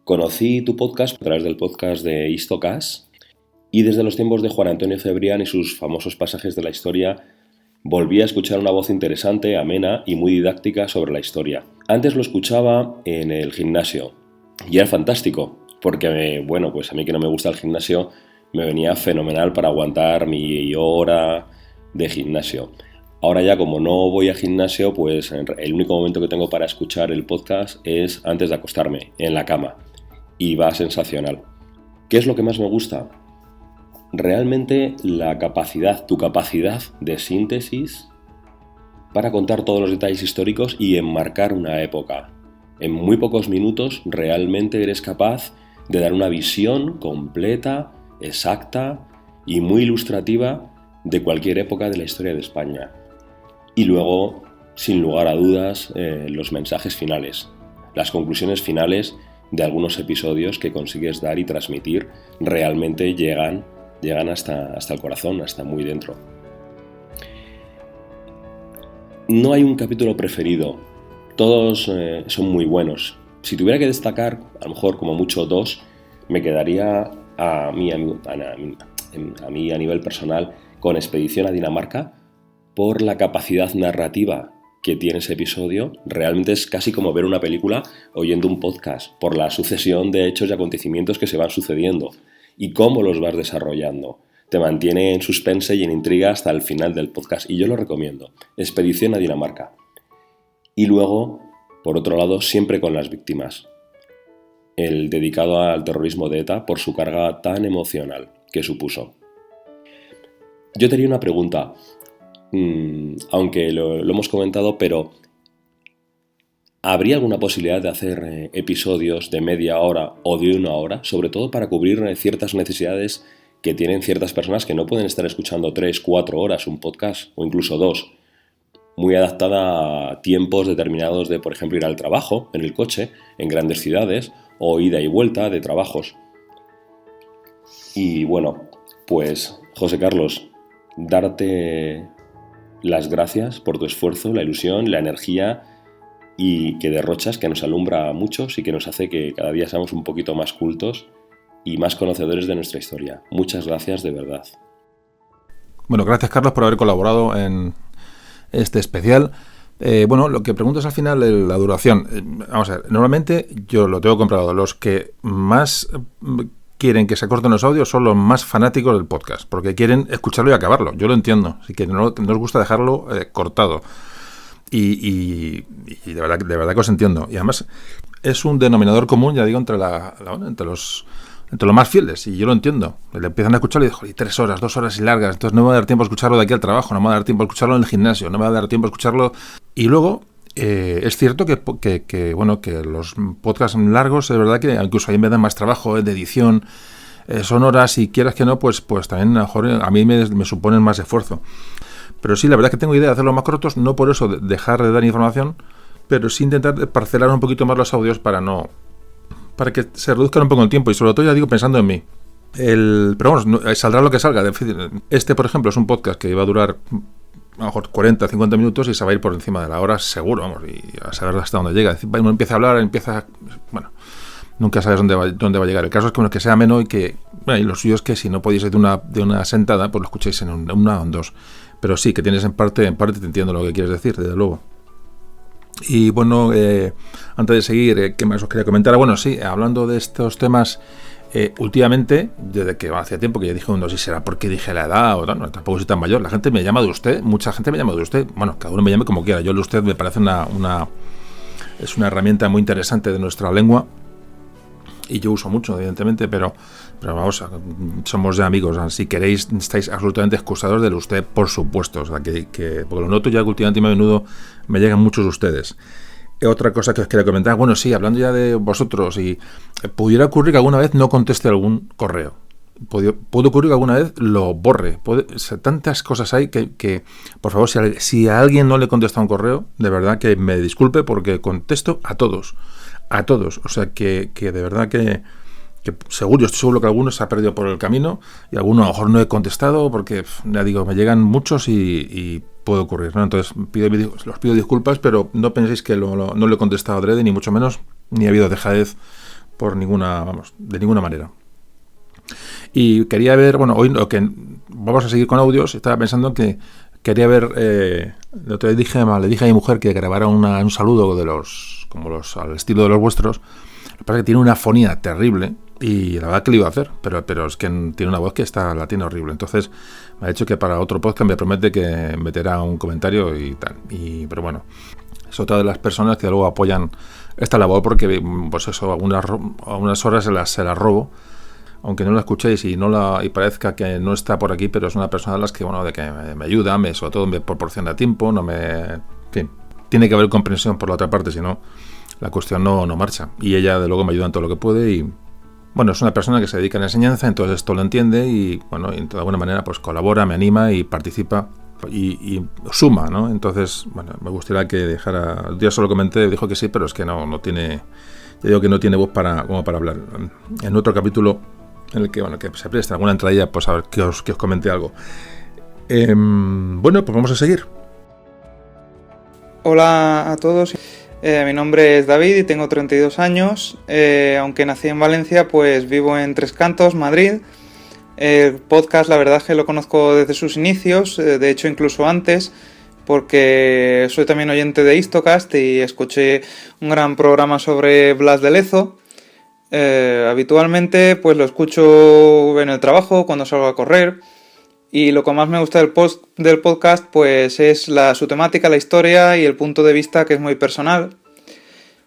Conocí tu podcast a través del podcast de Histocast y desde los tiempos de Juan Antonio Cebrián y sus famosos pasajes de la historia volví a escuchar una voz interesante, amena y muy didáctica sobre la historia. Antes lo escuchaba en el gimnasio y era fantástico porque, pues a mí que no me gusta el gimnasio me venía fenomenal para aguantar mi hora de gimnasio. Ahora ya como no voy a gimnasio, pues el único momento que tengo para escuchar el podcast es antes de acostarme, en la cama. Y va sensacional. ¿Qué es lo que más me gusta? Realmente tu capacidad de síntesis para contar todos los detalles históricos y enmarcar una época. En muy pocos minutos realmente eres capaz de dar una visión completa, exacta y muy ilustrativa de cualquier época de la historia de España. Y luego, sin lugar a dudas, los mensajes finales, las conclusiones finales de algunos episodios que consigues dar y transmitir realmente llegan hasta el corazón, hasta muy dentro. No hay un capítulo preferido, todos son muy buenos. Si tuviera que destacar, a lo mejor como mucho 2, me quedaría a mí a nivel personal con Expedición a Dinamarca, por la capacidad narrativa que tiene ese episodio. Realmente es casi como ver una película oyendo un podcast, por la sucesión de hechos y acontecimientos que se van sucediendo y cómo los vas desarrollando. Te mantiene en suspense y en intriga hasta el final del podcast y yo lo recomiendo. Expedición a Dinamarca. Y luego, por otro lado, siempre con las víctimas. El dedicado al terrorismo de ETA por su carga tan emocional que supuso. Yo tenía una pregunta, aunque lo hemos comentado, pero ¿habría alguna posibilidad de hacer episodios de media hora o de 1 hora, sobre todo para cubrir ciertas necesidades que tienen ciertas personas que no pueden estar escuchando 3-4 horas un podcast o incluso 2? Muy adaptada a tiempos determinados de, por ejemplo, ir al trabajo en el coche, en grandes ciudades, o ida y vuelta de trabajos. Y bueno, pues José Carlos, darte las gracias por tu esfuerzo, la ilusión, la energía y que derrochas, que nos alumbra a muchos y que nos hace que cada día seamos un poquito más cultos y más conocedores de nuestra historia. Muchas gracias de verdad. Bueno, gracias Carlos por haber colaborado en este especial. Lo que preguntas al final, la duración. Vamos a ver, normalmente yo lo tengo comprobado. Los que más quieren que se corten los audios son los más fanáticos del podcast, porque quieren escucharlo y acabarlo. Yo lo entiendo, así que no os gusta dejarlo cortado. Y de verdad que os entiendo. Y además es un denominador común, ya digo, entre los más fieles, y yo lo entiendo. Le empiezan a escucharlo y digo, 3 horas, 2 horas y largas, entonces no me va a dar tiempo a escucharlo de aquí al trabajo, no me va a dar tiempo a escucharlo en el gimnasio, no me va a dar tiempo a escucharlo. Y luego es cierto que los podcasts largos, es verdad que incluso ahí me dan más trabajo de edición, son horas, y quieras que no, pues también a lo mejor a mí me suponen más esfuerzo. Pero sí, la verdad es que tengo idea de hacerlos más cortos, no por eso dejar de dar información, pero sí intentar parcelar un poquito más los audios para que se reduzcan un poco el tiempo, y sobre todo, ya digo, pensando en mí. Pero bueno, saldrá lo que salga. Este, por ejemplo, es un podcast que iba a durar a lo mejor 40, 50 minutos y se va a ir por encima de la hora seguro, vamos, y a saber hasta dónde llega. Uno empieza a hablar, bueno, nunca sabes dónde va a llegar. El caso es que sea ameno, y lo suyo es que si no podéis ir de una sentada, pues lo escuchéis en una o en dos. Pero sí, que tienes en parte te entiendo lo que quieres decir, desde luego. Y bueno, antes de seguir, ¿qué más os quería comentar? Bueno, sí, hablando de estos temas, últimamente, desde que hacía tiempo que ya dije, no sé si será porque dije la edad o no, tampoco soy tan mayor, la gente me llama de usted, mucha gente me llama de usted. Bueno, cada uno me llame como quiera. Yo el usted me parece es una herramienta muy interesante de nuestra lengua, y yo uso mucho, evidentemente, pero vamos, somos ya amigos. Si queréis, estáis absolutamente excusados del usted, por supuesto. O sea, porque lo noto ya que últimamente a menudo me llegan muchos ustedes. Otra cosa que os quería comentar, bueno, sí, hablando ya de vosotros, y pudiera ocurrir que alguna vez no conteste algún correo. Puede ocurrir que alguna vez lo borre. Tantas cosas hay que por favor, si a alguien no le contesta un correo, de verdad que me disculpe, porque contesto a todos. O sea, que de verdad que estoy seguro que alguno se ha perdido por el camino, y alguno a lo mejor no he contestado porque, ya digo, me llegan muchos y puede ocurrir, ¿no? Entonces os pido disculpas, pero no penséis que no le he contestado adrede, ni mucho menos, ni ha habido dejadez de ninguna manera. Y quería ver, bueno, hoy vamos a seguir con audios. Estaba pensando que quería ver, le dije a mi mujer que grabara un saludo al estilo de los vuestros. Lo que pasa es que tiene una fonía terrible, y la verdad que lo iba a hacer, pero es que tiene una voz que la tiene horrible. Entonces me ha dicho que para otro podcast me promete que meterá un comentario y tal. Pero bueno, es otra de las personas que luego apoyan esta labor, porque pues eso, algunas horas se las robo, aunque no la escuchéis y parezca que no está por aquí, pero es una persona de las que, de que me ayuda, sobre todo me proporciona tiempo, en fin, tiene que haber comprensión por la otra parte, si no, la cuestión no marcha. Y ella, de luego, me ayuda en todo lo que puede, y bueno, es una persona que se dedica a la enseñanza, entonces esto lo entiende, y bueno, de alguna manera pues colabora, me anima y participa y suma, ¿no? Entonces, bueno, me gustaría que dejara. El día solo comenté, dijo que sí, pero es que no tiene, ya digo que no tiene voz como para hablar. En otro capítulo en el que se presta alguna entradilla, pues a ver que os comente algo. Bueno, pues vamos a seguir. Hola a todos. Mi nombre es David y tengo 32 años. Aunque nací en Valencia, pues vivo en Tres Cantos, Madrid. El podcast, la verdad es que lo conozco desde sus inicios, de hecho incluso antes, porque soy también oyente de Histocast y escuché un gran programa sobre Blas de Lezo. Habitualmente pues lo escucho en el trabajo, cuando salgo a correr, y lo que más me gusta del podcast pues es su temática, la historia y el punto de vista, que es muy personal.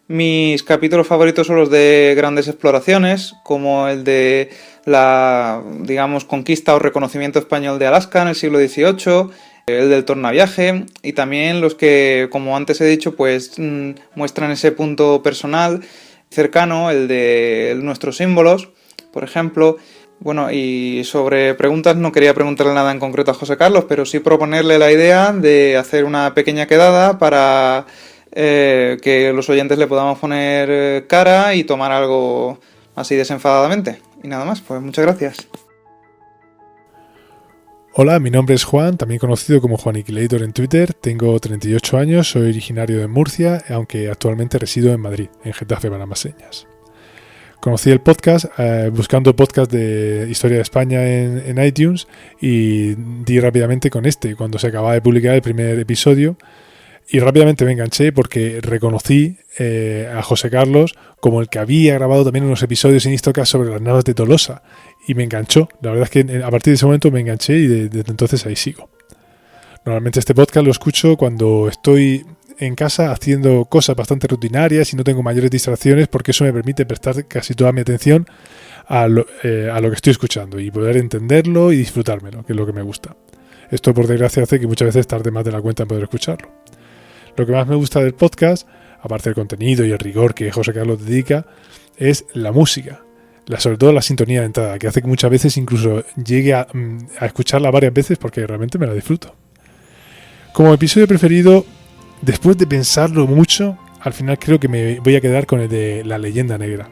Mis capítulos favoritos son los de grandes exploraciones, como el de la, digamos, conquista o reconocimiento español de Alaska en el siglo XVIII, el del tornaviaje, y también los que, como antes he dicho, pues muestran ese punto personal cercano, el de nuestros símbolos, por ejemplo. Bueno, y sobre preguntas no quería preguntarle nada en concreto a José Carlos, pero sí proponerle la idea de hacer una pequeña quedada para que los oyentes le podamos poner cara y tomar algo así desenfadadamente. Y nada más, pues muchas gracias. Hola, mi nombre es Juan, también conocido como Juaniquilator en Twitter. Tengo 38 años, soy originario de Murcia, aunque actualmente resido en Madrid, en Getafe, Balmasseñas. Conocí el podcast buscando podcast de historia de España en iTunes, y di rápidamente con cuando se acababa de publicar el primer episodio, y rápidamente me enganché porque reconocí a José Carlos como el que había grabado también unos episodios en Histocast sobre las naves de Tolosa, y me enganchó. La verdad es que a partir de ese momento me enganché, y desde entonces ahí sigo. Normalmente este podcast lo escucho cuando estoy en casa haciendo cosas bastante rutinarias y no tengo mayores distracciones, porque eso me permite prestar casi toda mi atención a lo que estoy escuchando y poder entenderlo y disfrutármelo, que es lo que me gusta. Esto, por desgracia, hace que muchas veces tarde más de la cuenta en poder escucharlo. Lo que más me gusta del podcast, aparte del contenido y el rigor que José Carlos dedica, es la música. Sobre todo la sintonía de entrada, que hace que muchas veces incluso llegue a escucharla varias veces porque realmente me la disfruto. Como episodio preferido, después de pensarlo mucho, al final creo que me voy a quedar con el de La Leyenda Negra.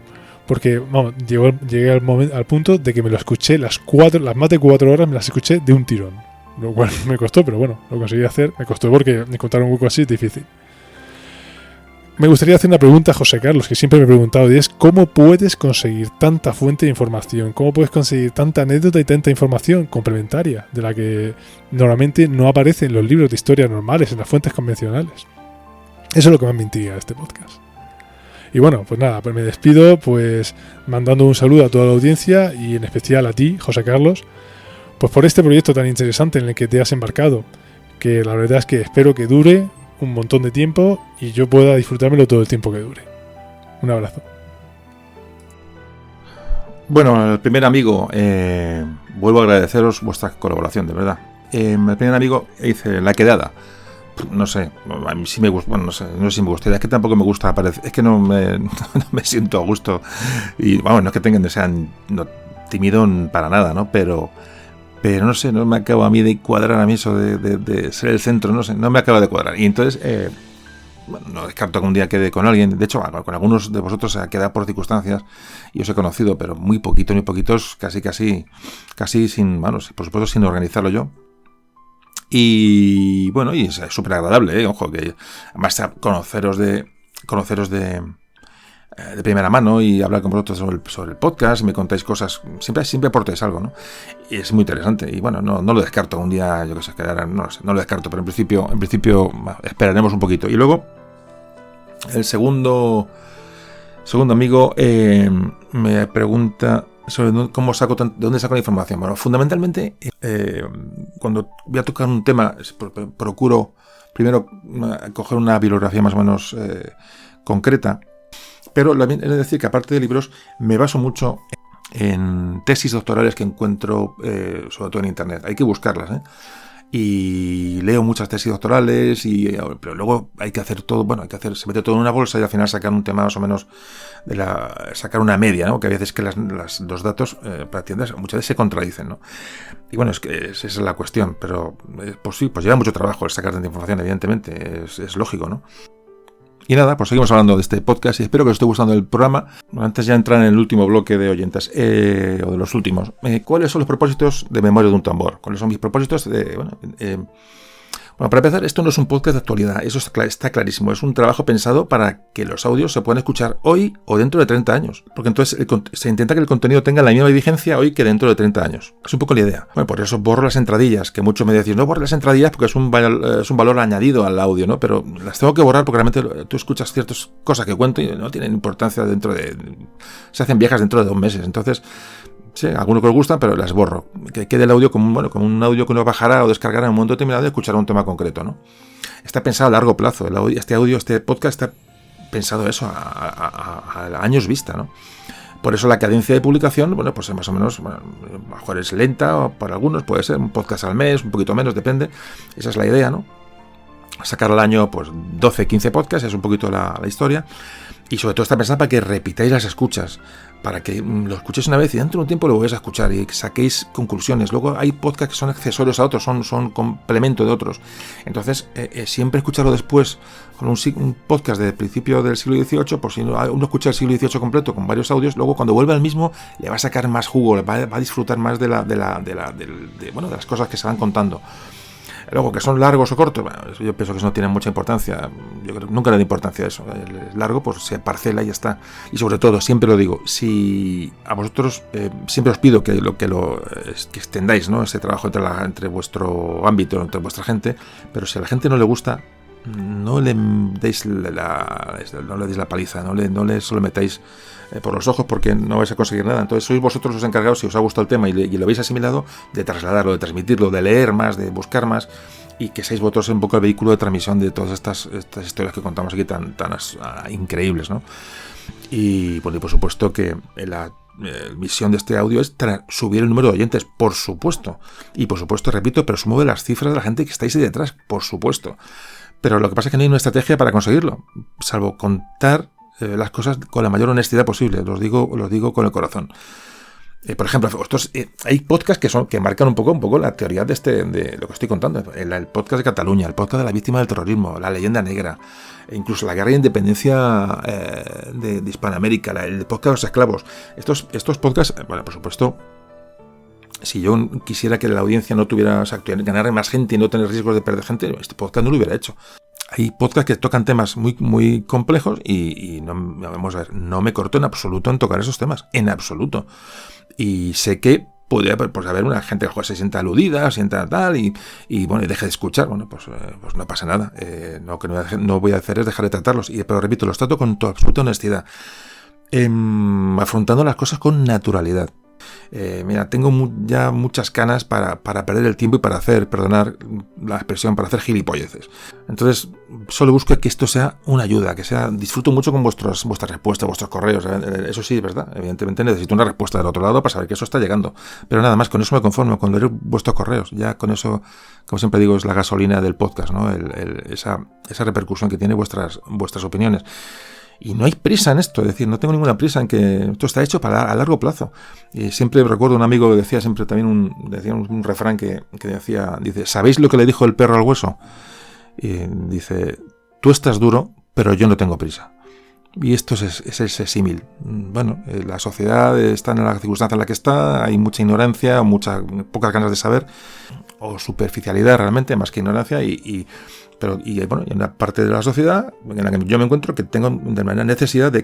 Porque vamos, llegué al punto de que me lo escuché las más de 4 horas me las escuché de un tirón. Lo cual me costó, pero bueno, lo conseguí hacer. Me costó porque encontrar un hueco así es difícil. Me gustaría hacer una pregunta a José Carlos, que siempre me he preguntado, y es ¿cómo puedes conseguir tanta fuente de información? ¿Cómo puedes conseguir tanta anécdota y tanta información complementaria de la que normalmente no aparece en los libros de historia normales, en las fuentes convencionales? Eso es lo que más me intriga de este podcast. Y bueno, pues nada, pues me despido pues mandando un saludo a toda la audiencia y en especial a ti, José Carlos, pues por este proyecto tan interesante en el que te has embarcado, que la verdad es que espero que dure un montón de tiempo y yo pueda disfrutármelo todo el tiempo que dure. Un abrazo. Bueno, el primer amigo, vuelvo a agradeceros vuestra colaboración, de verdad. El primer amigo dice La Quedada. No sé, a mí sí me gusta, bueno, no sé si me gustaría, es que tampoco me gusta aparecer, es que no me siento a gusto y vamos, no es que sean tímido para nada, ¿no? Pero no sé, no me acaba a mí de cuadrar a mí eso de ser el centro, no sé, no me acaba de cuadrar. Y entonces, bueno, no descarto que un día quede con alguien, de hecho, con algunos de vosotros se ha quedado por circunstancias y os he conocido, pero muy poquitos, casi sin, bueno, por supuesto sin organizarlo yo. Y bueno, y es súper agradable, ojo, que además conoceros de primera mano y hablar con vosotros sobre el podcast, me contáis cosas, siempre aportáis algo, ¿no? Y es muy interesante. Y bueno, no lo descarto, un día, yo que sé, no lo descarto, pero en principio esperaremos un poquito. Y luego, el segundo amigo me pregunta sobre de dónde saco la información. Bueno, fundamentalmente, cuando voy a tocar un tema, procuro primero coger una bibliografía más o menos concreta, pero es decir que aparte de libros me baso mucho en tesis doctorales que encuentro sobre todo en internet. Hay que buscarlas, y leo muchas tesis doctorales pero luego hay que hacer todo, se mete todo en una bolsa y al final sacar un tema más o menos sacar una media, ¿no? Que a veces que los datos para tiendas muchas veces se contradicen, ¿no? Y bueno, es que esa es la cuestión, pero pues sí, pues lleva mucho trabajo el sacar tanta información, evidentemente, es lógico, ¿no? Y nada, pues seguimos hablando de este podcast y espero que os esté gustando el programa. Antes ya entrar en el último bloque de oyentes, o de los últimos. ¿Cuáles son los propósitos de Memoria de un Tambor? ¿Cuáles son mis propósitos? Bueno, para empezar, esto no es un podcast de actualidad, eso está clarísimo. Es un trabajo pensado para que los audios se puedan escuchar hoy o dentro de 30 años. Porque entonces se intenta que el contenido tenga la misma vigencia hoy que dentro de 30 años. Es un poco la idea. Bueno, por eso borro las entradillas, que muchos me decís, no borres las entradillas porque es un valor añadido al audio, ¿no? Pero las tengo que borrar porque realmente tú escuchas ciertas cosas que cuento y no tienen importancia se hacen viejas dentro de 2 meses. Entonces, sí, algunos que os gustan, pero las borro. Que quede el audio como un audio que uno bajará o descargará en un momento determinado y escuchará un tema concreto, ¿no? Está pensado a largo plazo. Este podcast está pensado eso a años vista, ¿no? Por eso la cadencia de publicación, bueno, pues más o menos, a lo mejor es lenta, o para algunos puede ser un podcast al mes, un poquito menos, depende. Esa es la idea, ¿no? Sacar al año, pues 12, 15 podcasts, es un poquito la historia. Y sobre todo está pensada para que repitáis las escuchas, para que lo escuchéis una vez y dentro de un tiempo lo volvéis a escuchar y saquéis conclusiones. Luego hay podcasts que son accesorios a otros, son complemento de otros. Entonces, siempre escucharlo después con un podcast del principio del siglo XVIII, por si uno escucha el siglo XVIII completo con varios audios, luego cuando vuelve al mismo le va a sacar más jugo, va a disfrutar más de las cosas que se van contando. Luego, que son largos o cortos, bueno, yo pienso que eso no tiene mucha importancia. Yo creo que nunca le da importancia a eso. El largo, pues se parcela y ya está. Y sobre todo, siempre lo digo, si a vosotros siempre os pido que extendáis, ¿no?, ese trabajo entre vuestro ámbito, entre vuestra gente, pero si a la gente no le gusta, no le deis la paliza, no le solo metáis por los ojos, porque no vais a conseguir nada. Entonces sois vosotros los encargados, si os ha gustado el tema y lo habéis asimilado, de trasladarlo, de transmitirlo, de leer más, de buscar más y que seáis vosotros un poco el vehículo de transmisión de todas estas historias que contamos aquí tan increíbles, ¿no? Y bueno, y por supuesto que la misión de este audio es subir el número de oyentes, por supuesto. Y por supuesto, repito, presumo de las cifras de la gente que estáis ahí detrás, por supuesto. Pero lo que pasa es que no hay una estrategia para conseguirlo, salvo contar las cosas con la mayor honestidad posible. Los digo con el corazón. Por ejemplo, hay podcasts que marcan un poco la teoría de lo que estoy contando. El podcast de Cataluña, el podcast de la víctima del terrorismo, la leyenda negra, e incluso la guerra de independencia de Hispanoamérica, el podcast de los esclavos. Estos podcasts, bueno, por supuesto, si yo quisiera que la audiencia no tuviera, o sea, ganar más gente y no tener riesgos de perder gente, este podcast no lo hubiera hecho. Hay podcasts que tocan temas muy, muy complejos y vamos a ver, no me corto en absoluto en tocar esos temas, en absoluto. Y sé que podría haber una gente que se sienta aludida, sienta tal, y bueno, y deje de escuchar. Bueno, pues no pasa nada. No voy a hacer es dejar de tratarlos. Pero repito, los trato con toda absoluta honestidad. Afrontando las cosas con naturalidad. Mira, tengo ya muchas canas para perder el tiempo y para hacer, perdonar la expresión, para hacer gilipolleces. Entonces, solo busco que esto sea una ayuda, disfruto mucho con vuestras respuestas, vuestros correos. Eso sí, es verdad. Evidentemente necesito una respuesta del otro lado para saber que eso está llegando. Pero nada más, con eso me conformo, con leer vuestros correos. Ya con eso, como siempre digo, es la gasolina del podcast, ¿no? Esa repercusión que tiene vuestras opiniones. Y no hay prisa en esto, es decir, no tengo ninguna prisa en que esto está hecho a largo plazo. Y siempre recuerdo un amigo que decía siempre también decía un refrán que dice, ¿sabéis lo que le dijo el perro al hueso? Y dice, tú estás duro, pero yo no tengo prisa. Y esto es ese símil. Bueno, la sociedad está en la circunstancia en la que está, hay mucha ignorancia, pocas ganas de saber, o superficialidad realmente, más que ignorancia, y bueno, hay una parte de la sociedad en la que yo me encuentro que tengo de manera necesidad de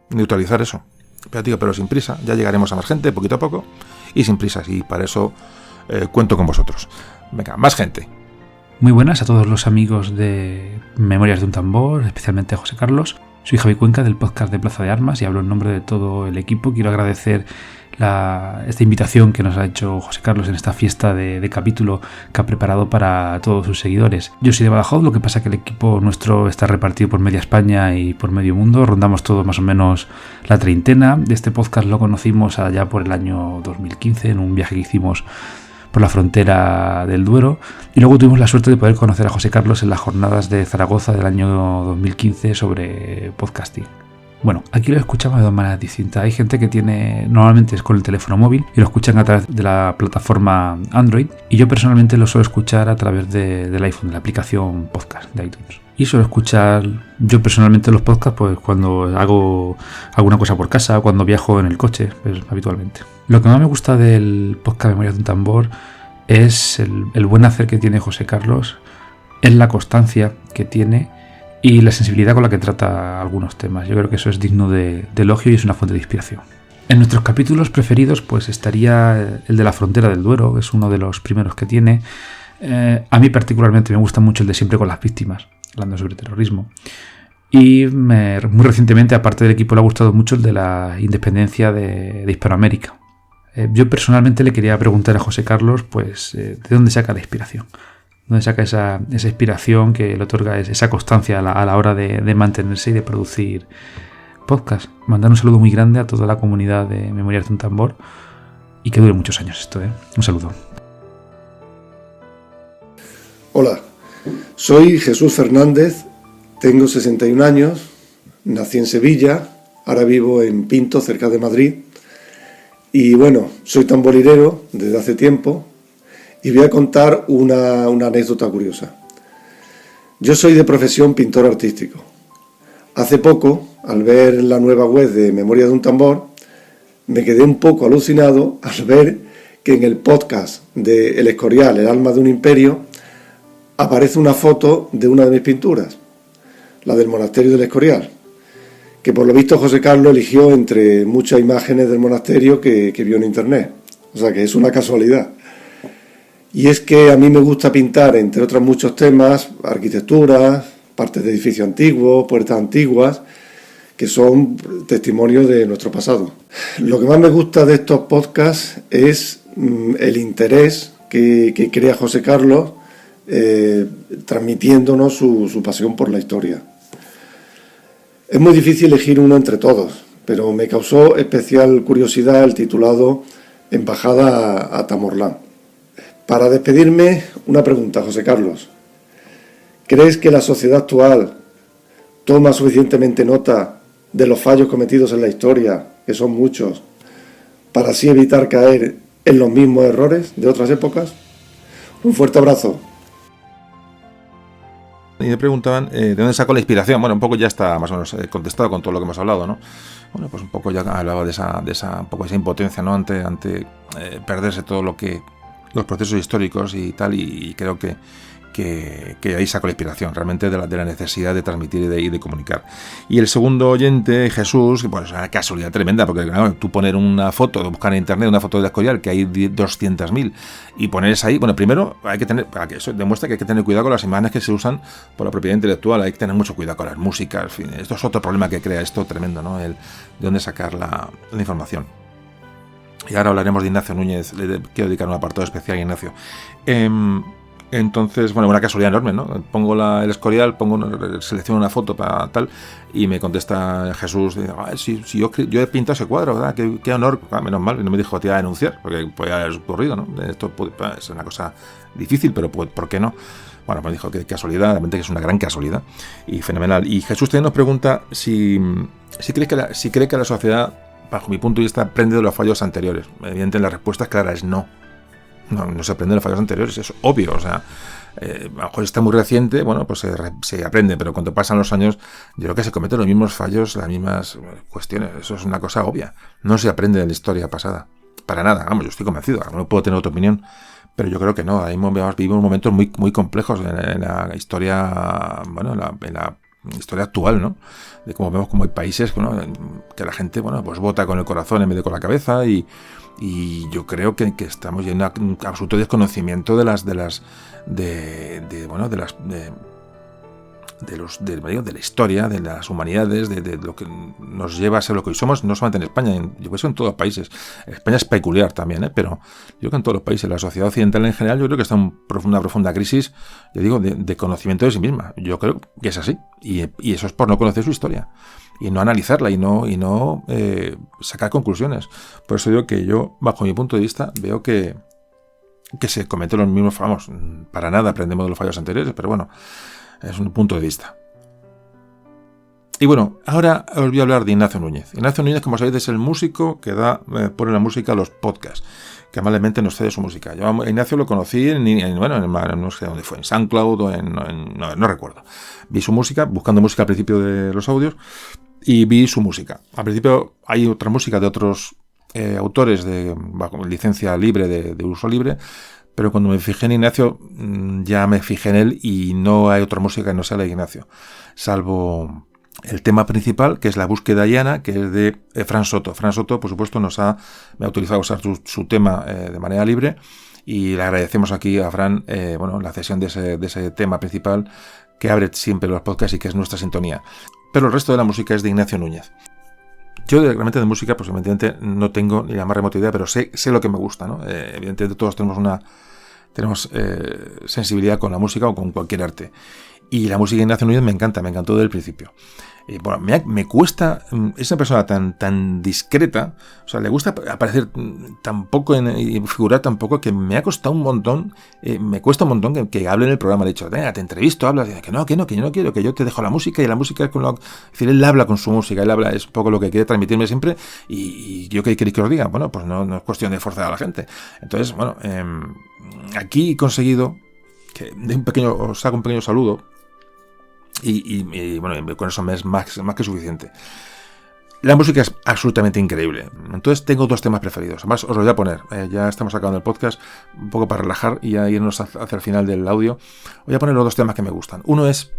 neutralizar eso. Pero sin prisa, ya llegaremos a más gente, poquito a poco, y sin prisas, y para eso cuento con vosotros. Venga, más gente. Muy buenas a todos los amigos de Memorias de un Tambor, especialmente a José Carlos. Soy Javi Cuenca del podcast de Plaza de Armas y hablo en nombre de todo el equipo. Quiero agradecer esta invitación que nos ha hecho José Carlos en esta fiesta de capítulo que ha preparado para todos sus seguidores. Yo soy de Badajoz, lo que pasa que el equipo nuestro está repartido por media España y por medio mundo. Rondamos todos más o menos la treintena. De este podcast lo conocimos allá por el año 2015 en un viaje que hicimos por la frontera del Duero, y luego tuvimos la suerte de poder conocer a José Carlos en las jornadas de Zaragoza del año 2015 sobre podcasting. Bueno, aquí lo escuchamos de dos maneras distintas. Hay gente que normalmente es con el teléfono móvil y lo escuchan a través de la plataforma Android, y yo personalmente lo suelo escuchar a través del iPhone, de la aplicación podcast de iTunes. Y suelo escuchar yo personalmente los podcasts pues cuando hago alguna cosa por casa o cuando viajo en el coche, pues, habitualmente. Lo que más me gusta del podcast Memorias de un Tambor es el buen hacer que tiene José Carlos, es la constancia que tiene y la sensibilidad con la que trata algunos temas. Yo creo que eso es digno de elogio y es una fuente de inspiración. En nuestros capítulos preferidos pues estaría el de la frontera del Duero, que es uno de los primeros que tiene. A mí particularmente me gusta mucho el de Siempre con las víctimas, hablando sobre terrorismo. Y muy recientemente, aparte del equipo, le ha gustado mucho el de la independencia de Hispanoamérica. Yo personalmente le quería preguntar a José Carlos pues de dónde saca la inspiración. ¿Dónde saca esa inspiración que le otorga esa constancia a la hora de mantenerse y de producir podcast? Mandar un saludo muy grande a toda la comunidad de Memorias de un Tambor y que dure muchos años esto, ¿eh? Un saludo. Hola, soy Jesús Fernández, tengo 61 años, nací en Sevilla, ahora vivo en Pinto, cerca de Madrid. Y bueno, soy tamborilero desde hace tiempo y voy a contar una anécdota curiosa. Yo soy de profesión pintor artístico. Hace poco, al ver la nueva web de Memorias de un Tambor, me quedé un poco alucinado al ver que en el podcast de El Escorial, el alma de un imperio, aparece una foto de una de mis pinturas, la del monasterio del Escorial, que por lo visto José Carlos eligió entre muchas imágenes del monasterio que vio en internet. O sea que es una casualidad. Y es que a mí me gusta pintar, entre otros muchos temas, arquitecturas, partes de edificios antiguos, puertas antiguas, que son testimonios de nuestro pasado. Lo que más me gusta de estos podcasts es el interés que crea José Carlos, transmitiéndonos su pasión por la historia. Es muy difícil elegir uno entre todos, pero me causó especial curiosidad el titulado Embajada a Tamorlán. Para despedirme, una pregunta, José Carlos. ¿Crees que la sociedad actual toma suficientemente nota de los fallos cometidos en la historia, que son muchos, para así evitar caer en los mismos errores de otras épocas? Un fuerte abrazo. Y me preguntaban de dónde sacó la inspiración. Bueno, un poco ya está más o menos contestado con todo lo que hemos hablado, ¿no? Bueno, pues un poco ya hablaba de esa un poco esa impotencia, ¿no? Ante perderse todo lo que los procesos históricos y tal, y creo que ahí saco la inspiración realmente de la necesidad de transmitir y de comunicar. Y el segundo oyente, Jesús, pues es una casualidad tremenda, porque claro, tú poner una foto, buscar en internet una foto del Escorial, que hay 200.000, y ponerse ahí, bueno, primero hay que tener, para que eso demuestra que hay que tener cuidado con las imágenes que se usan por la propiedad intelectual, hay que tener mucho cuidado con las músicas, en fin, esto es otro problema que crea esto tremendo, ¿no? De dónde sacar la información. Y ahora hablaremos de Ignacio Núñez, le quiero dedicar un apartado especial a Ignacio. Entonces, bueno, una casualidad enorme, ¿no? Pongo el Escorial, selecciono una foto para tal, y me contesta Jesús, si yo he pintado ese cuadro, ¿verdad? Qué honor, menos mal, no me dijo te iba a denunciar, porque podía haber ocurrido, ¿no? Esto es una cosa difícil, pero ¿por qué no? Bueno, pues me dijo que casualidad, realmente que es una gran casualidad, y fenomenal. Y Jesús también nos pregunta si cree que la sociedad, bajo mi punto de vista, aprende de los fallos anteriores. Evidentemente la respuesta es clara, es no. No se aprende de los fallos anteriores, es obvio, o sea, a lo mejor está muy reciente, bueno, pues se aprende, pero cuando pasan los años, yo creo que se cometen los mismos fallos, las mismas cuestiones, eso es una cosa obvia, no se aprende de la historia pasada, para nada, vamos, yo estoy convencido, no puedo tener otra opinión, pero yo creo que no, ahí vivimos momentos muy, muy complejos en la historia, bueno, en la historia actual, ¿no? De cómo vemos como hay países, ¿no? Que la gente, bueno, pues vota con el corazón en vez de con la cabeza, y yo creo que estamos ya en un absoluto desconocimiento de la historia, de las humanidades, de lo que nos lleva a ser lo que hoy somos, no solamente en España, yo creo que en todos los países. España es peculiar también, pero yo creo que en todos los países, la sociedad occidental en general, yo creo que está en una profunda crisis, yo digo, de conocimiento de sí misma. Yo creo que es así, y eso es por no conocer su historia, y no analizarla, y no sacar conclusiones. Por eso digo que yo, bajo mi punto de vista, veo que se cometen los mismos, vamos, para nada aprendemos de los fallos anteriores, pero bueno, es un punto de vista. Y bueno, ahora os voy a hablar de Ignacio Núñez. Ignacio Núñez, como sabéis, es el músico que pone la música a los podcasts, que amablemente nos cede su música. Yo a Ignacio lo conocí no sé dónde fue, en SoundCloud o no recuerdo. Vi su música, buscando música al principio de los audios, y vi su música. Al principio hay otra música de otros autores bajo licencia libre, de uso libre, pero cuando me fijé en Ignacio, ya me fijé en él, y no hay otra música que no sea la de Ignacio, salvo el tema principal, que es La búsqueda llana, que es de Fran Soto. Fran Soto, por supuesto, me ha autorizado a usar su tema de manera libre, y le agradecemos aquí a Fran la cesión de ese tema principal, que abre siempre los podcasts y que es nuestra sintonía. Pero el resto de la música es de Ignacio Núñez. Yo realmente de música, pues evidentemente no tengo ni la más remota idea, pero sé lo que me gusta, ¿no? Evidentemente todos tenemos sensibilidad con la música o con cualquier arte. Y la música de Ignacio Núñez me encantó desde el principio. Bueno, me cuesta, es una persona tan discreta, o sea, le gusta aparecer tan poco y figurar tan poco, que me ha costado un montón, me cuesta un montón que hable en el programa. Le he dicho, venga, te entrevisto, habla, que no quiero, que yo te dejo la música, y la música es con lo... Es decir, él habla con su música, es un poco lo que quiere transmitirme siempre, y yo qué queréis que os diga, bueno, pues no es cuestión de forzar a la gente. Entonces, bueno, aquí he conseguido que os hago un pequeño saludo, y bueno, con eso me es más que suficiente. La música es absolutamente increíble. Entonces tengo dos temas preferidos. Además os los voy a poner. Ya estamos acabando el podcast, un poco para relajar y ya irnos hacia el final del audio. Voy a poner los dos temas que me gustan. Uno es,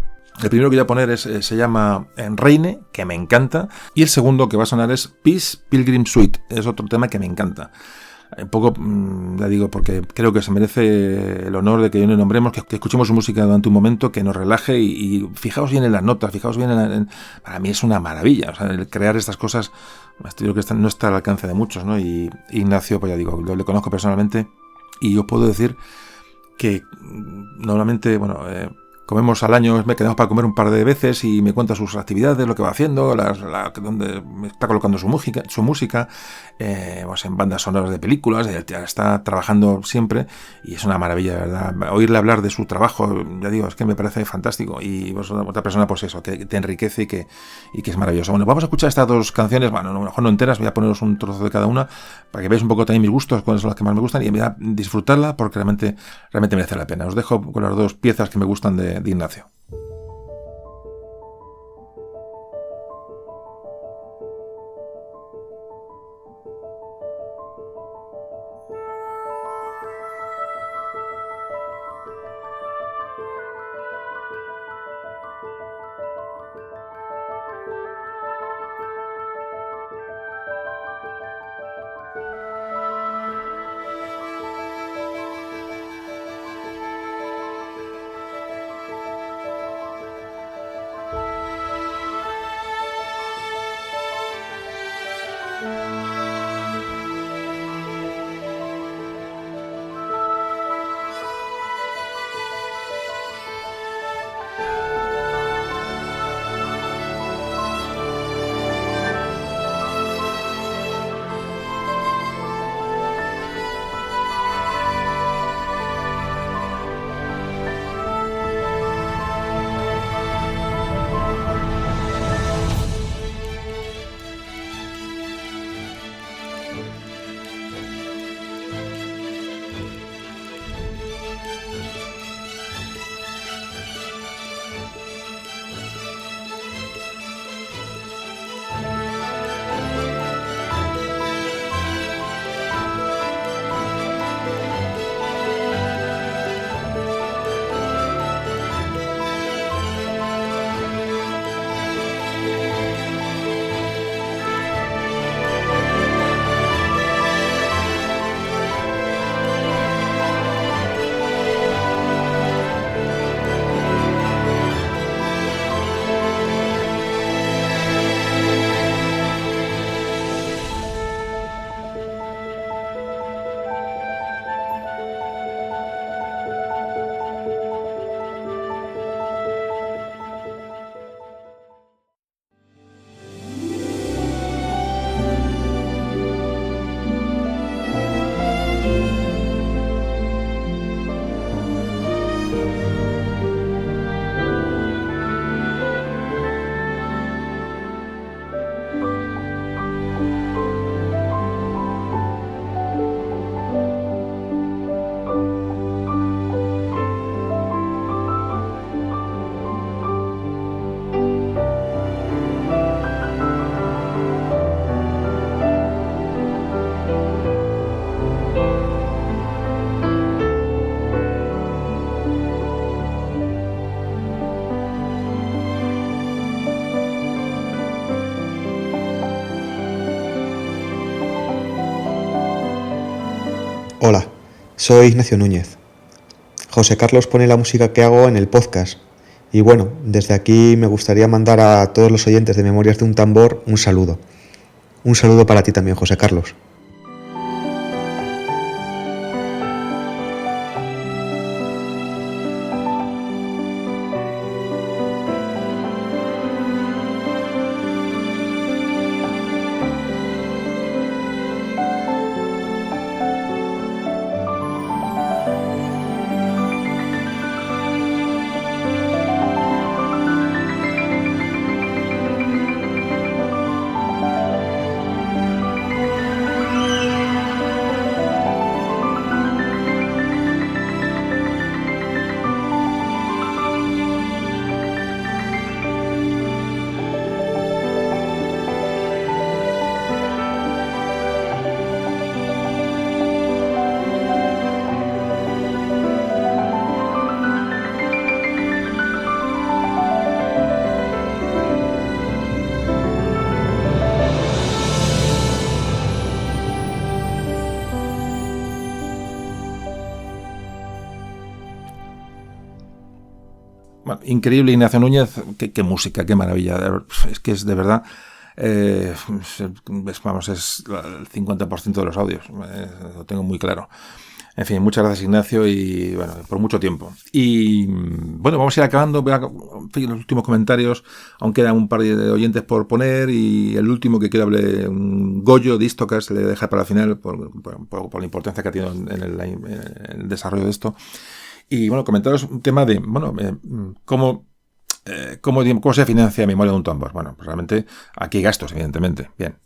el primero que voy a poner se llama Reine, que me encanta. Y el segundo que va a sonar es Peace Pilgrim Suite. Es otro tema que me encanta. Un poco, ya digo, porque creo que se merece el honor de que yo le nombremos, que escuchemos su música durante un momento, que nos relaje, y fijaos bien en las notas, fijaos bien para mí es una maravilla, o sea, el crear estas cosas, creo que no está al alcance de muchos, ¿no? Y Ignacio, pues ya digo, yo le conozco personalmente, Y yo puedo decir que normalmente, comemos al año, me quedamos para comer un par de veces y me cuenta sus actividades, lo que va haciendo, donde me está colocando su música, en bandas sonoras de películas, está trabajando siempre y es una maravilla, ¿verdad? Oírle hablar de su trabajo, ya digo, es que me parece fantástico y otra persona, pues eso, que te enriquece y que es maravilloso. Bueno, vamos a escuchar estas dos canciones, a lo mejor no enteras, voy a poneros un trozo de cada una para que veáis un poco también mis gustos, cuáles son las que más me gustan y voy a disfrutarla porque realmente merece la pena. Os dejo con las dos piezas que me gustan de Ignacio. Hola, soy Ignacio Núñez. José Carlos pone la música que hago en el podcast. Y bueno, desde aquí me gustaría mandar a todos los oyentes de Memorias de un Tambor un saludo. Un saludo para ti también, José Carlos. Bueno, increíble Ignacio Núñez, qué música, qué maravilla. Es que es de verdad, es el 50% de los audios, lo tengo muy claro. En fin, muchas gracias, Ignacio, y bueno, por mucho tiempo. Y bueno, vamos a ir acabando. En fin, los últimos comentarios, aún quedan un par de oyentes por poner, y el último que quiero hablar, un Goyo de Istocast, se le deja para el final por la importancia que ha tenido en el desarrollo de esto. Y bueno, comentaros un tema de, bueno, cómo se financia Memoria de un Tambor. Bueno, pues realmente aquí hay gastos, evidentemente. Bien.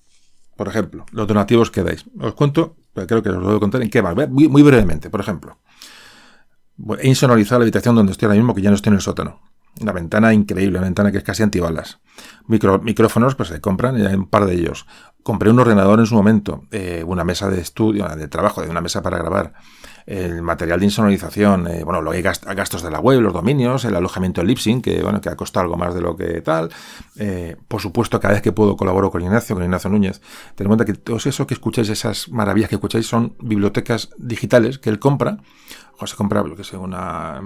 Por ejemplo, los donativos que dais. Os cuento, pero creo que os lo voy a contar en qué va. Muy brevemente, por ejemplo. He insonorizado la habitación donde estoy ahora mismo, que ya no estoy en el sótano. Una ventana increíble, una ventana que es casi antibalas. Micrófonos, pues se compran, y hay un par de ellos. Compré un ordenador en su momento, una mesa de estudio, de trabajo, una mesa para grabar. El material de insonorización, bueno, luego hay gastos de la web, los dominios, el alojamiento en Libsyn, que bueno, que ha costado algo más de lo que tal. Por supuesto, cada vez que puedo colaboro con Ignacio Núñez. Ten en cuenta que todo eso que escucháis, esas maravillas que escucháis, son bibliotecas digitales que él compra. O se compra, lo que sé, un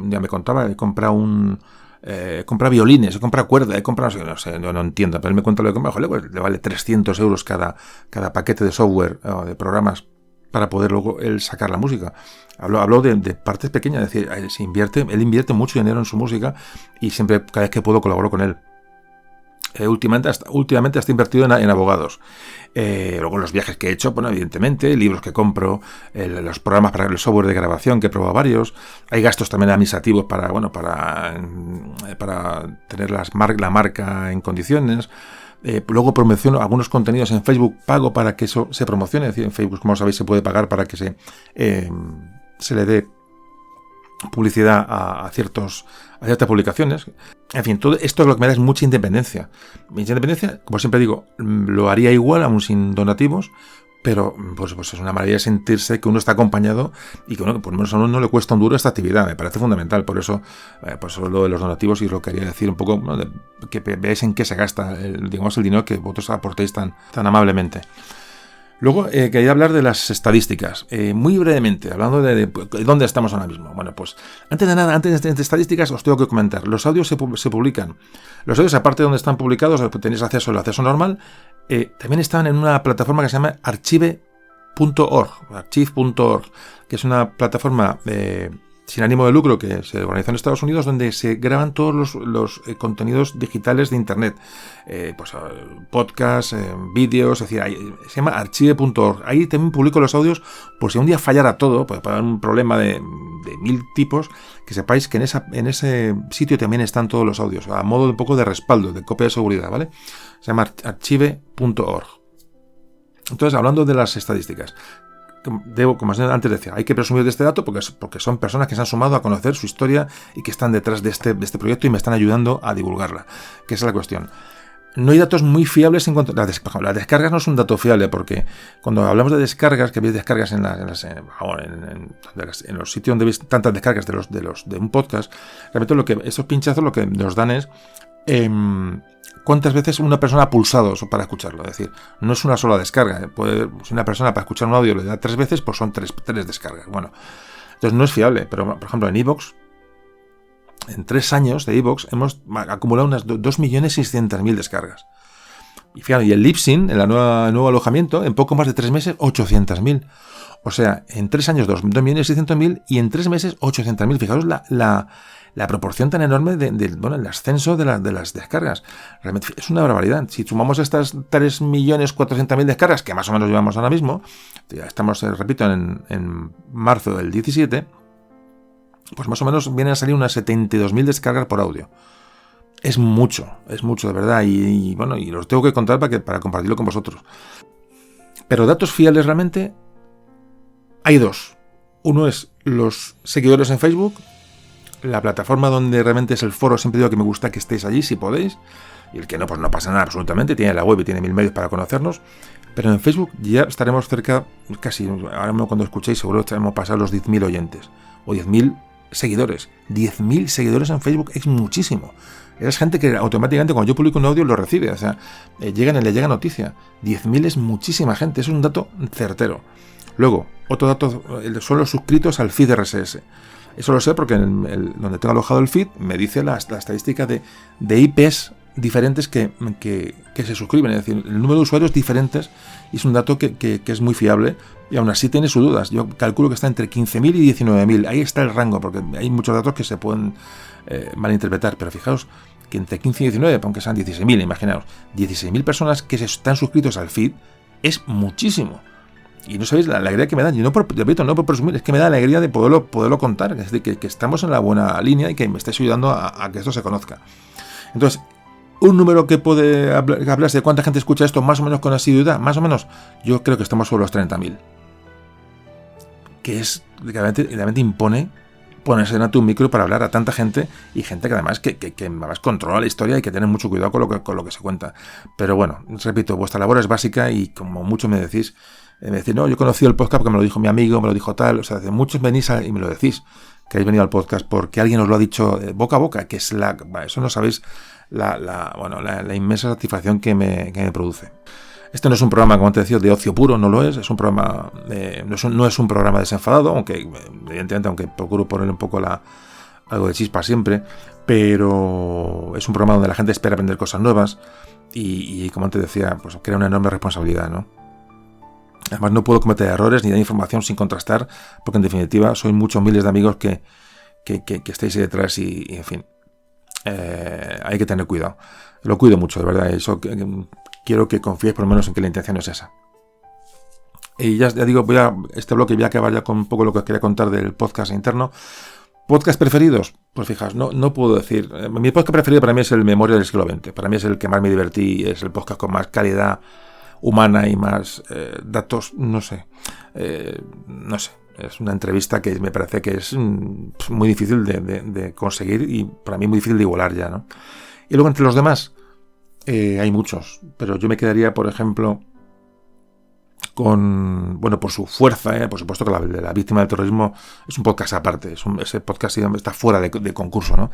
día me contaba, compra violines, compra cuerda, compra, no entiendo, pero él me cuenta lo que compra, pues le vale 300 euros cada paquete de software o de programas para poder luego él sacar la música. Hablo de partes pequeñas, es decir, él invierte mucho dinero en su música, y siempre, cada vez que puedo, colaboro con él. Últimamente está invertido en abogados. Luego los viajes que he hecho, bueno, evidentemente, libros que compro, los programas para el software de grabación, que he probado varios. Hay gastos también administrativos para tener la marca en condiciones. Luego promociono algunos contenidos en Facebook, pago para que eso se promocione. Es decir, en Facebook, como sabéis, se puede pagar para que se le dé publicidad a ciertas publicaciones. En fin, todo esto lo que me da es mucha independencia. Mi independencia, como siempre digo, lo haría igual, aún sin donativos, pero pues es una maravilla sentirse que uno está acompañado y que por lo menos a uno no le cuesta un duro esta actividad. Me parece fundamental, por eso lo de los donativos, y lo quería decir un poco, ¿no? Que veáis en qué se gasta el dinero que vosotros aportéis tan amablemente. Luego quería hablar de las estadísticas, muy brevemente, hablando de dónde estamos ahora mismo. Bueno, pues antes de estadísticas, os tengo que comentar. Los audios se publican. Los audios, aparte de donde están publicados, tenéis el acceso normal. También están en una plataforma que se llama archive.org, que es una plataforma sin ánimo de lucro que se organiza en Estados Unidos, donde se graban todos los contenidos digitales de Internet, podcasts, vídeos, es decir, se llama archive.org. Ahí también publico los audios, por si un día fallara todo, pues para un problema de 1000 tipos, que sepáis que en ese sitio también están todos los audios, a modo de un poco de respaldo, de copia de seguridad, ¿vale? Se llama archive.org. Entonces, hablando de las estadísticas, como antes decía, hay que presumir de este dato porque son personas que se han sumado a conocer su historia y que están detrás de este proyecto y me están ayudando a divulgarla, que esa es la cuestión. No hay datos muy fiables en cuanto a las descargas. No es un dato fiable, porque cuando hablamos de descargas, que veis descargas en los sitios donde veis tantas descargas de un podcast, realmente esos pinchazos lo que nos dan es cuántas veces una persona ha pulsado eso para escucharlo. Es decir, no es una sola descarga. Si una persona para escuchar un audio le da 3 veces, pues son 3 descargas. Bueno, entonces no es fiable. Pero, por ejemplo, en iVoox, en 3 años de iVoox hemos acumulado unas 2.600.000 descargas. Y fíjate, y el Libsyn, el nuevo alojamiento, en poco más de 3 meses, 800.000. O sea, en 3 años 2.600.000 y en 3 meses 800.000. Fijaos la proporción tan enorme el ascenso de las descargas. Realmente es una barbaridad. Si sumamos estas 3.400.000 descargas, que más o menos llevamos ahora mismo, ya estamos, repito, en marzo del 17, pues más o menos vienen a salir unas 72.000 descargas por audio. Es mucho de verdad. Y los tengo que contar para compartirlo con vosotros. Pero datos fiables realmente hay 2. Uno es los seguidores en Facebook, la plataforma donde realmente es el foro. Siempre digo que me gusta que estéis allí si podéis, y el que no, pues no pasa nada absolutamente, tiene la web y tiene 1000 medios para conocernos, pero en Facebook ya estaremos cerca, casi, ahora mismo cuando escuchéis seguro estaremos pasando los 10.000 oyentes, o 10.000 seguidores. 10.000 seguidores en Facebook es muchísimo. Es gente que automáticamente cuando yo publico un audio lo recibe, o sea, le llega noticia. 10.000 es muchísima gente, es un dato certero. Luego, otro dato son los suscritos al feed RSS. Eso lo sé porque donde tengo alojado el feed me dice la estadística de IPs diferentes que se suscriben, es decir, el número de usuarios diferentes, y es un dato que es muy fiable Y aún así tiene sus dudas. Yo calculo que está entre 15.000 y 19.000. Ahí está el rango, porque hay muchos datos que se pueden malinterpretar. Pero fijaos que entre 15 y 19, aunque sean 16.000, imaginaos, 16.000 personas que se están suscritos al feed es muchísimo. Y no sabéis la alegría que me da. Yo no por presumir, es que me da la alegría de poderlo contar. Es decir, que estamos en la buena línea y que me estáis ayudando a que esto se conozca. Entonces, un número que puede hablarse de cuánta gente escucha esto más o menos con asiduidad, más o menos, yo creo que estamos sobre los 30.000. Que es, realmente impone ponerse delante de un micro para hablar a tanta gente, y gente que además que además controla la historia y que tiene mucho cuidado con lo que se cuenta. Pero bueno, repito, vuestra labor es básica y como mucho me decís, no, yo he conocido el podcast porque me lo dijo mi amigo, me lo dijo tal, o sea, de muchos venís y me lo decís, que habéis venido al podcast porque alguien os lo ha dicho boca a boca, que es eso no sabéis la inmensa satisfacción que me produce. Este no es un programa, como te decía, de ocio puro, no lo es un programa, no es un programa desenfadado, aunque evidentemente procuro ponerle un poco algo de chispa siempre, pero es un programa donde la gente espera aprender cosas nuevas y como te decía, pues crea una enorme responsabilidad, ¿no? Además no puedo cometer errores ni dar información sin contrastar, porque en definitiva sois muchos miles de amigos que estáis ahí detrás y en fin, hay que tener cuidado. Lo cuido mucho, de verdad, eso quiero que confíes por lo menos en que la intención es esa. Y ya digo, este bloque voy a acabar ya con un poco lo que os quería contar del podcast interno. ¿Podcast preferidos? Pues fijaos, no puedo decir. Mi podcast preferido para mí es el Memoria del siglo XX. Para mí es el que más me divertí, es el podcast con más calidad humana y más datos, no sé. Es una entrevista que me parece que es muy difícil de conseguir y para mí muy difícil de igualar ya, ¿no? Y luego entre los demás hay muchos, pero yo me quedaría, por ejemplo, por su fuerza, por supuesto que la víctima del terrorismo es un podcast aparte, ese podcast está fuera de concurso, ¿no?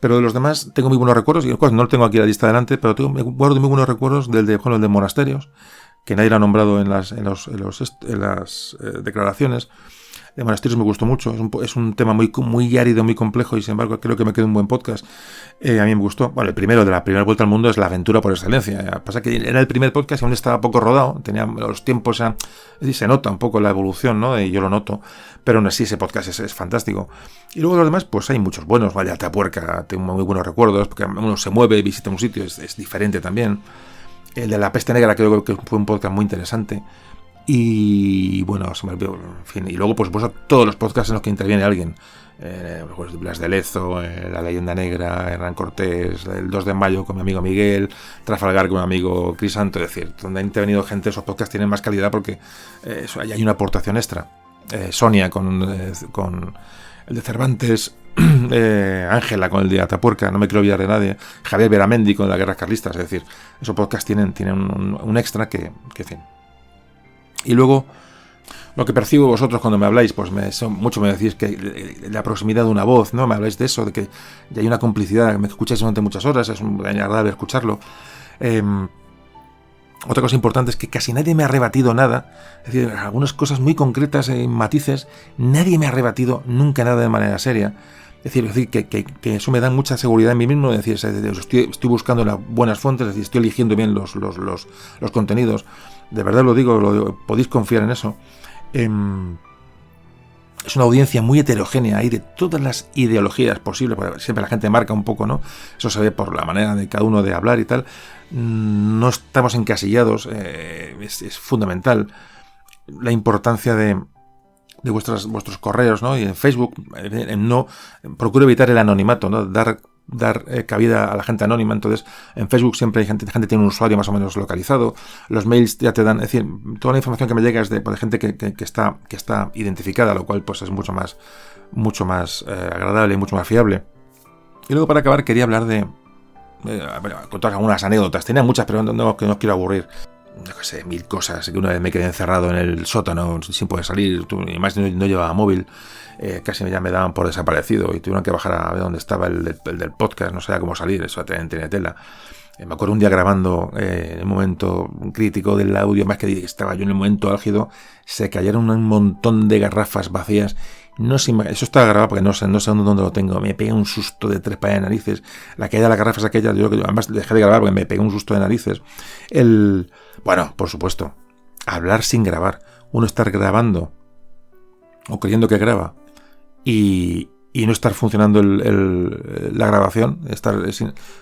Pero de los demás tengo muy buenos recuerdos, y no lo tengo aquí la lista delante, pero me guardo muy buenos recuerdos el de Monasterios, que nadie lo ha nombrado en las declaraciones. De Monasterios me gustó mucho, es un tema muy árido, muy complejo, y sin embargo creo que me quedó un buen podcast. A mí me gustó. Bueno, el primero de la primera vuelta al mundo es la aventura por excelencia. Pasa que era el primer podcast y aún estaba poco rodado, tenía los tiempos, se nota un poco la evolución, ¿no? Y yo lo noto, pero aún así ese podcast es fantástico. Y luego los demás, pues hay muchos buenos. Vaya Atapuerca, tengo muy buenos recuerdos, porque uno se mueve y visita un sitio, es diferente también. El de la peste negra creo que fue un podcast muy interesante. Y bueno, se me olvidó, en fin. Y luego, por supuesto, todos los podcasts en los que interviene alguien. Las de Lezo, La Leyenda Negra, Hernán Cortés, el 2 de mayo con mi amigo Miguel, Trafalgar con mi amigo Crisanto. Es decir, donde ha intervenido gente, esos podcasts tienen más calidad porque hay una aportación extra. Sonia con el de Cervantes, Ángela con el de Atapuerca, no me quiero olvidar de nadie, Javier Beramendi con las guerras carlistas. Es decir, esos podcasts tienen un extra que en fin. Y luego, lo que percibo vosotros cuando me habláis, pues mucho me decís que la proximidad de una voz, ¿no? Me habláis de eso, de que ya hay una complicidad, me escucháis durante muchas horas, es muy agradable escucharlo. Otra cosa importante es que casi nadie me ha rebatido nada, es decir, algunas cosas muy concretas, matices, nadie me ha rebatido nunca nada de manera seria. Es decir, que eso me da mucha seguridad en mí mismo, es decir, estoy buscando las buenas fuentes, es decir, estoy eligiendo bien los contenidos. De verdad lo digo, podéis confiar en eso. Es una audiencia muy heterogénea, hay de todas las ideologías posibles, porque siempre la gente marca un poco, ¿no? Eso se ve por la manera de cada uno de hablar y tal. No estamos encasillados, es fundamental la importancia de vuestros correos, ¿no? Y en Facebook, procuro evitar el anonimato, ¿no? Dar cabida a la gente anónima. Entonces en Facebook siempre hay gente tiene un usuario más o menos localizado, los mails ya te dan, es decir, toda la información que me llega es de gente que está identificada, lo cual pues es mucho más agradable y mucho más fiable. Y luego, para acabar, quería hablar contar algunas anécdotas. Tenía muchas, pero no os quiero aburrir. No sé, 1000 cosas. Que una vez me quedé encerrado en el sótano sin poder salir, y además no llevaba móvil, casi ya me daban por desaparecido y tuvieron que bajar a ver dónde estaba el del podcast, no sabía cómo salir, eso tenía tela. Me acuerdo un día grabando en el momento crítico del audio, más que estaba yo en el momento álgido, se cayeron un montón de garrafas vacías. Eso estaba grabado porque no sé dónde lo tengo. Me pegué un susto de 3 pares de narices. La caída de las garrafas aquella, yo además dejé de grabar porque me pegué un susto de narices. Bueno, por supuesto, hablar sin grabar. uno estar grabando o creyendo que graba y no estar funcionando la grabación, estar,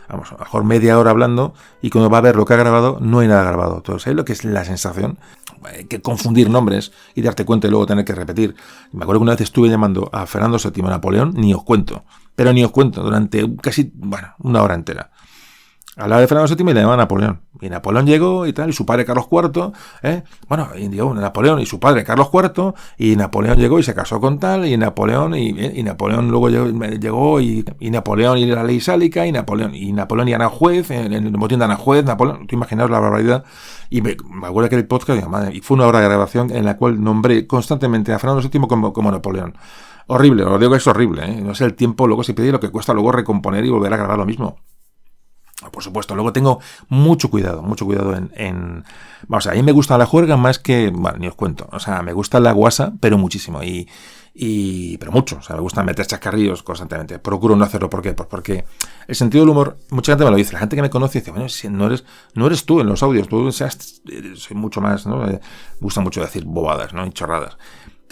vamos, a lo mejor media hora hablando y cuando va a ver lo que ha grabado, no hay nada grabado. Entonces, ¿sabes lo que es la sensación? Hay que confundir nombres y darte cuenta y luego tener que repetir. Me acuerdo que una vez estuve llamando a Fernando VII Napoleón, ni os cuento, durante casi, una hora entera. Hablaba de Fernando VII y le llamaba Napoleón. Y Napoleón llegó y tal, y su padre Carlos IV, y llegó Napoleón y su padre Carlos IV, y Napoleón llegó y se casó con tal, y Napoleón luego llegó y Napoleón y la ley sálica, y Napoleón y Aranjuez, en el motín de Aranjuez, Napoleón, tú imaginaos la barbaridad. Y me acuerdo que el podcast, y fue una hora de grabación en la cual nombré constantemente a Fernando VII como Napoleón. Horrible, os digo que es horrible, No sé el tiempo, luego se pide lo que cuesta luego recomponer y volver a grabar lo mismo. Por supuesto, luego tengo mucho cuidado en vamos, a mí me gusta la juerga más que, ni os cuento, o sea, me gusta la guasa, pero muchísimo, pero mucho, o sea, me gusta meter chascarrillos constantemente, procuro no hacerlo, ¿por qué? Pues porque el sentido del humor, mucha gente me lo dice, la gente que me conoce dice, bueno, si no eres tú en los audios, tú soy mucho más, ¿no? Me gusta mucho decir bobadas, ¿no? Y chorradas,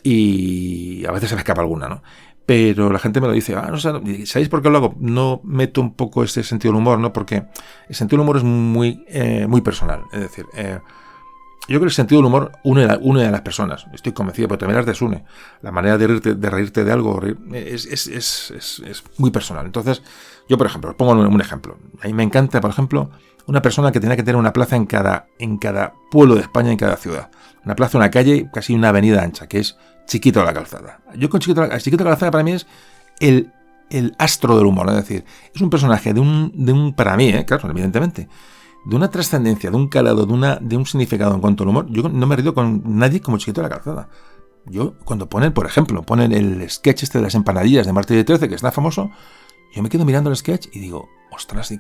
y a veces se me escapa alguna, ¿no? Pero la gente me lo dice, ¿sabéis por qué lo hago? No meto un poco ese sentido del humor, ¿no? Porque el sentido del humor es muy personal. Es decir, yo creo que el sentido del humor une a las personas. Estoy convencido, pero también las desune. La manera de reírte de algo es muy personal. Entonces, yo, por ejemplo, os pongo un ejemplo. A mí me encanta, por ejemplo, una persona que tenía que tener una plaza en cada pueblo de España, en cada ciudad. Una plaza, una calle, casi una avenida ancha, que es Chiquito de la Calzada. Yo con Chiquito de la Calzada para mí es el astro del humor, es decir, es un personaje de un para mí, claro, evidentemente, de una trascendencia, de un calado, de un significado en cuanto al humor. Yo no me he reído con nadie como Chiquito de la Calzada. Yo, cuando ponen el sketch de las empanadillas de Martes y 13, que está famoso, yo me quedo mirando el sketch y digo, ostras,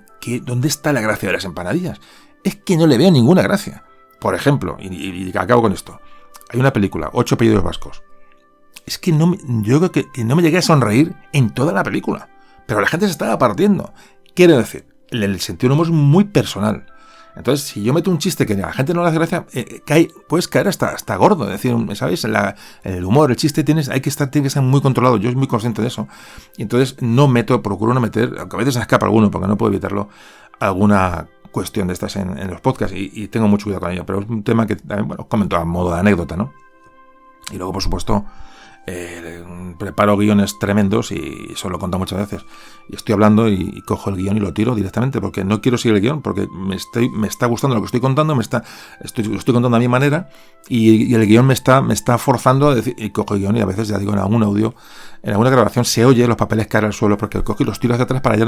¿dónde está la gracia de las empanadillas? Es que no le veo ninguna gracia. Por ejemplo, y acabo con esto, hay una película, 8 apellidos vascos. Es que yo creo que no me llegué a sonreír en toda la película, pero la gente se estaba partiendo. Quiero decir, el sentido del humor es muy personal. Entonces, si yo meto un chiste que a la gente no le hace gracia, puedes caer hasta gordo. Es decir, ¿sabes? El humor, el chiste, tiene que estar muy controlado. Yo soy muy consciente de eso. Y entonces procuro no meter, aunque a veces se escapa alguno, porque no puedo evitarlo, alguna cuestión de estas en los podcasts, y tengo mucho cuidado con ello. Pero es un tema que también, os comento a modo de anécdota, ¿no? Y luego, por supuesto, preparo guiones tremendos y eso lo he contado muchas veces. Y estoy hablando y cojo el guión y lo tiro directamente porque no quiero seguir el guión, porque me está gustando lo que estoy contando, lo estoy contando a mi manera y el guión me está forzando a decir, y cojo el guión y a veces, ya digo, en algún audio, en alguna grabación se oye los papeles caer al suelo porque cojo y los tiro hacia atrás para ya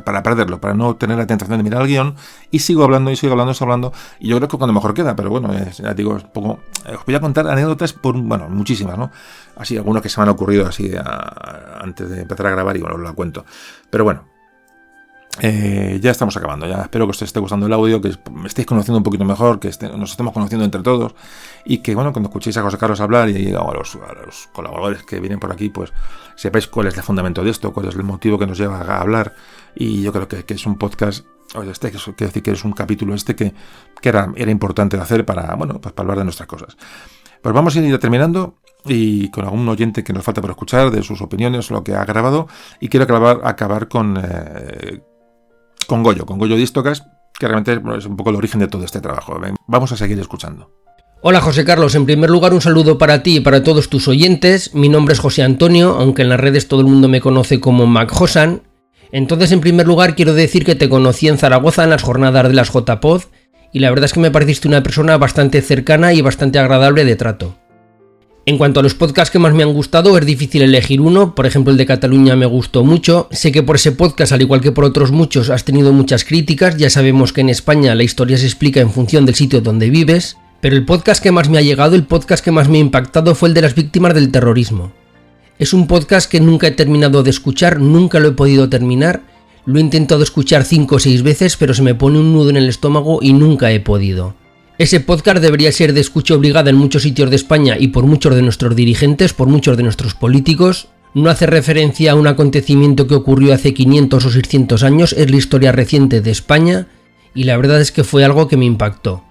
para perderlo, para no tener la tentación de mirar el guión y sigo hablando y yo creo que cuando mejor queda, pero bueno, ya digo, es poco, os voy a contar anécdotas muchísimas, ¿no? Así, algunos que se me han ocurrido así antes de empezar a grabar y bueno, os la cuento. Pero bueno, ya estamos acabando. Ya espero que os esté gustando el audio, que me estéis conociendo un poquito mejor, que nos estemos conociendo entre todos y que, bueno, cuando escuchéis a José Carlos hablar y a los colaboradores que vienen por aquí, pues sepáis cuál es el fundamento de esto, cuál es el motivo que nos lleva a hablar. Y yo creo que es un podcast, quiero decir que es un capítulo que era importante de hacer para hablar de nuestras cosas. Pues vamos a ir terminando y con algún oyente que nos falta por escuchar de sus opiniones, lo que ha grabado, y quiero acabar con Goyo Distocast, que realmente es un poco el origen de todo este trabajo. Vamos a seguir escuchando. Hola José Carlos, en primer lugar un saludo para ti y para todos tus oyentes. Mi nombre es José Antonio, aunque en las redes todo el mundo me conoce como Mac Josan. Entonces, en primer lugar quiero decir que te conocí en Zaragoza en las jornadas de las JPod y la verdad es que me pareciste una persona bastante cercana y bastante agradable de trato. En cuanto a los podcasts que más me han gustado, es difícil elegir uno. Por ejemplo, el de Cataluña me gustó mucho. Sé que por ese podcast, al igual que por otros muchos, has tenido muchas críticas. Ya sabemos que en España la historia se explica en función del sitio donde vives. Pero el podcast que más me ha llegado, el podcast que más me ha impactado fue el de las víctimas del terrorismo. Es un podcast que nunca he terminado de escuchar, nunca lo he podido terminar. Lo he intentado escuchar 5 o 6 veces, pero se me pone un nudo en el estómago y nunca he podido. Ese podcast debería ser de escucha obligada en muchos sitios de España y por muchos de nuestros dirigentes, por muchos de nuestros políticos. No hace referencia a un acontecimiento que ocurrió hace 500 o 600 años, es la historia reciente de España y la verdad es que fue algo que me impactó.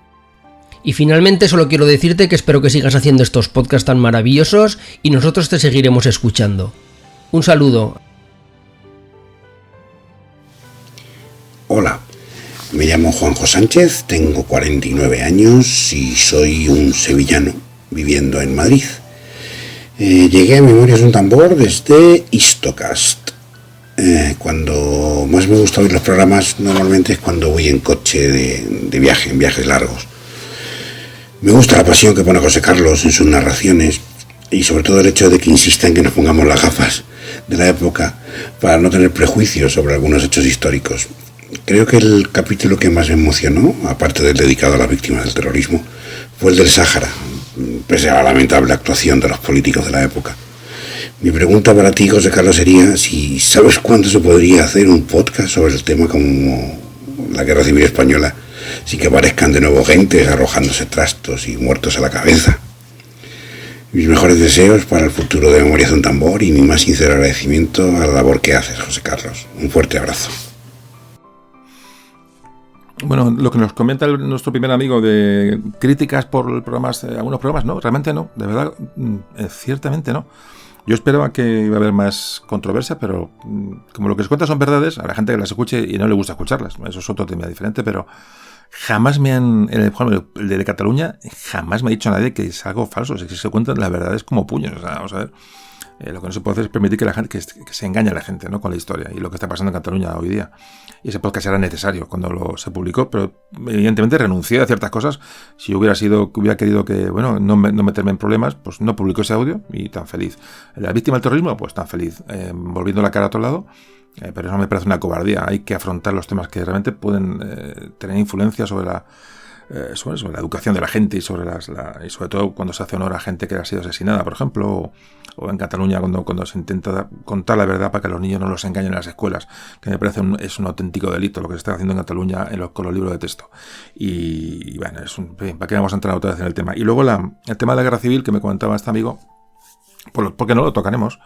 Y finalmente solo quiero decirte que espero que sigas haciendo estos podcasts tan maravillosos y nosotros te seguiremos escuchando. Un saludo. Hola, me llamo Juanjo Sánchez, tengo 49 años y soy un sevillano viviendo en Madrid. Llegué a Memorias de un Tambor desde Histocast. Cuando más me gusta oír los programas normalmente es cuando voy en coche de viaje, en viajes largos. Me gusta la pasión que pone José Carlos en sus narraciones y sobre todo el hecho de que insista en que nos pongamos las gafas de la época para no tener prejuicios sobre algunos hechos históricos. Creo que el capítulo que más me emocionó, aparte del dedicado a las víctimas del terrorismo, fue el del Sáhara, pese a la lamentable actuación de los políticos de la época. Mi pregunta para ti, José Carlos, sería si sabes cuándo se podría hacer un podcast sobre el tema como la Guerra Civil Española, sin que aparezcan de nuevo gentes arrojándose trastos y muertos a la cabeza. Mis mejores deseos para el futuro de Memorias de un Tambor y mi más sincero agradecimiento a la labor que haces, José Carlos. Un fuerte abrazo. Bueno, lo que nos comenta nuestro primer amigo de críticas por programas, algunos programas, no, realmente no, de verdad, ciertamente no. Yo esperaba que iba a haber más controversia, pero como lo que se cuenta son verdades, habrá gente que las escuche y no le gusta escucharlas. Eso es otro tema diferente, pero jamás me han, el de Cataluña, jamás me ha dicho nadie que es algo falso. Si se cuentan las verdades como puños. O sea, vamos a ver. Lo que no se puede hacer es permitir que la gente que se engañe a la gente, ¿no?, con la historia y lo que está pasando en Cataluña hoy día. Y ese podcast era necesario cuando se publicó, pero evidentemente renuncié a ciertas cosas. Si hubiera querido que, bueno, no meterme en problemas, pues no publicó ese audio y tan feliz. La víctima del terrorismo, pues tan feliz. Volviendo la cara a otro lado, pero eso me parece una cobardía. Hay que afrontar los temas que realmente pueden tener influencia sobre la educación de la gente y sobre todo cuando se hace honor a gente que ha sido asesinada, por ejemplo, o en Cataluña cuando se intenta contar la verdad para que los niños no los engañen en las escuelas, que me parece es un auténtico delito lo que se está haciendo en Cataluña con los libros de texto. Y bueno, ¿para qué vamos a entrar otra vez en el tema? Y luego el tema de la guerra civil que me comentaba este amigo, porque no lo tocaremos.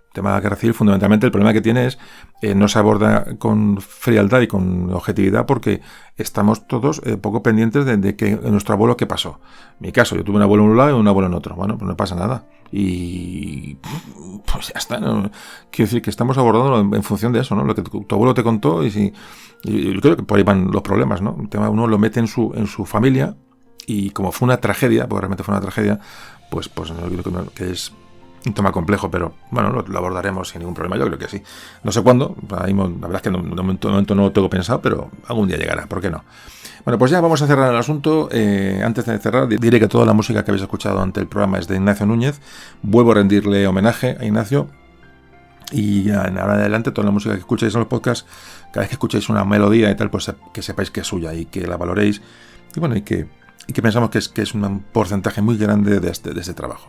El tema de la guerra civil, fundamentalmente, el problema que tiene es no se aborda con frialdad y con objetividad porque estamos todos poco pendientes de que nuestro abuelo qué pasó. En mi caso, yo tuve un abuelo en un lado y un abuelo en otro. Bueno, pues no pasa nada. Y pues ya está, ¿no? Quiero decir que estamos abordándolo en función de eso, ¿no? Lo que tu abuelo te contó y creo que por ahí van los problemas, ¿no? El tema uno lo mete en su familia y como fue una tragedia, porque realmente fue una tragedia, pues no creo que es un tema complejo, pero bueno, lo abordaremos sin ningún problema, yo creo que sí. No sé cuándo, la verdad es que de momento no lo tengo pensado, pero algún día llegará, ¿por qué no? Bueno, pues ya vamos a cerrar el asunto. Antes de cerrar, diré que toda la música que habéis escuchado ante el programa es de Ignacio Núñez. Vuelvo a rendirle homenaje a Ignacio. Y ahora en adelante, toda la música que escucháis en los podcasts, cada vez que escucháis una melodía y tal, pues que sepáis que es suya y que la valoréis. Y bueno, y que pensamos que es un porcentaje muy grande de este trabajo.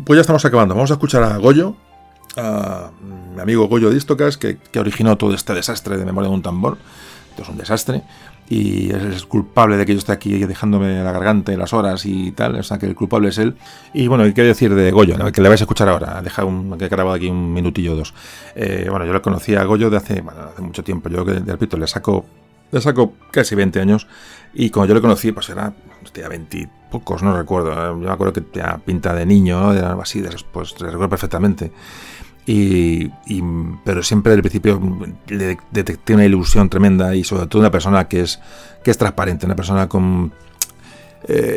Pues ya estamos acabando. Vamos a escuchar a Goyo, a mi amigo Goyo de Histocast, que originó todo este desastre de Memoria de un Tambor. Esto es un desastre. Y es culpable de que yo esté aquí dejándome la garganta y las horas y tal. O sea, que el culpable es él. Y bueno, ¿qué decir de Goyo? Que le vais a escuchar ahora. Que he grabado aquí un minutillo o dos. Bueno, yo lo conocí a Goyo de hace mucho tiempo. Yo, repito, le saco casi 20 años. Y cuando yo le conocí, pues era 20 y pocos, no recuerdo. Yo me acuerdo que tenía pinta de niño, ¿no? Era algo así, pues le recuerdo perfectamente. Pero siempre desde el principio le detecté una ilusión tremenda y sobre todo una persona que es transparente, una persona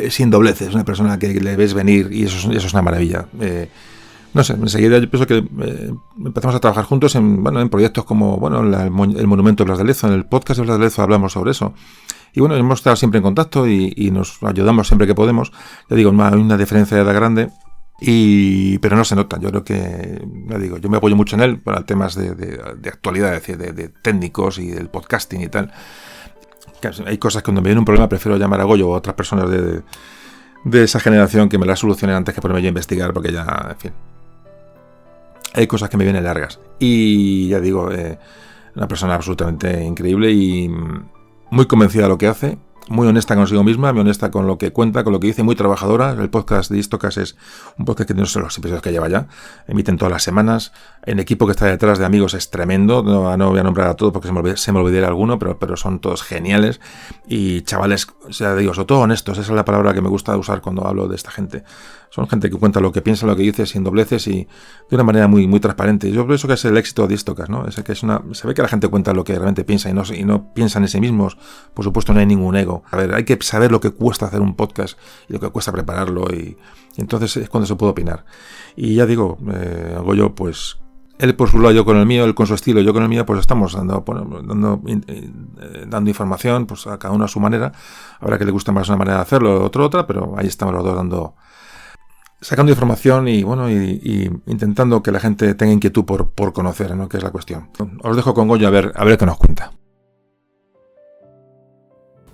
sin dobleces, una persona que le ves venir y eso es una maravilla. No sé, enseguida yo pienso que empezamos a trabajar juntos en proyectos como el Monumento de Blas de Lezo. En el podcast de Blas de Lezo hablamos sobre eso. Y bueno, hemos estado siempre en contacto y nos ayudamos siempre que podemos. Ya digo, hay una diferencia de edad grande, pero no se nota. Yo creo que, ya digo, yo me apoyo mucho en él para temas de actualidad, es decir, de técnicos y del podcasting y tal. Hay cosas que cuando me viene un problema prefiero llamar a Goyo o a otras personas de esa generación que me las solucionen antes que ponerme yo a investigar, porque ya, en fin, hay cosas que me vienen largas. Y ya digo, una persona absolutamente increíble y muy convencida de lo que hace, muy honesta consigo misma, muy honesta con lo que cuenta, con lo que dice, muy trabajadora. El podcast de Histocast es un podcast que no sé los episodios que lleva ya, emiten todas las semanas. El equipo que está detrás de amigos es tremendo, no voy a nombrar a todos porque se me olvidaría alguno, pero son todos geniales. Y chavales, o sea, digo, sobre todo honestos, esa es la palabra que me gusta usar cuando hablo de esta gente. Son gente que cuenta lo que piensa, lo que dice, sin dobleces y de una manera muy, muy transparente. Yo creo que es el éxito de Histocast, ¿no? Es que se ve que la gente cuenta lo que realmente piensa y no piensa en sí mismos. Por supuesto, no hay ningún ego. A ver, hay que saber lo que cuesta hacer un podcast y lo que cuesta prepararlo y entonces es cuando se puede opinar. Y ya digo, Goyo, pues él por su lado, yo con el mío, él con su estilo, yo con el mío, pues estamos dando información, pues a cada uno a su manera. Habrá que le guste más una manera de hacerlo, otra, pero ahí estamos los dos sacando información y bueno, y intentando que la gente tenga inquietud por conocer, ¿no? Que es la cuestión. Os dejo con Goyo a ver qué nos cuenta.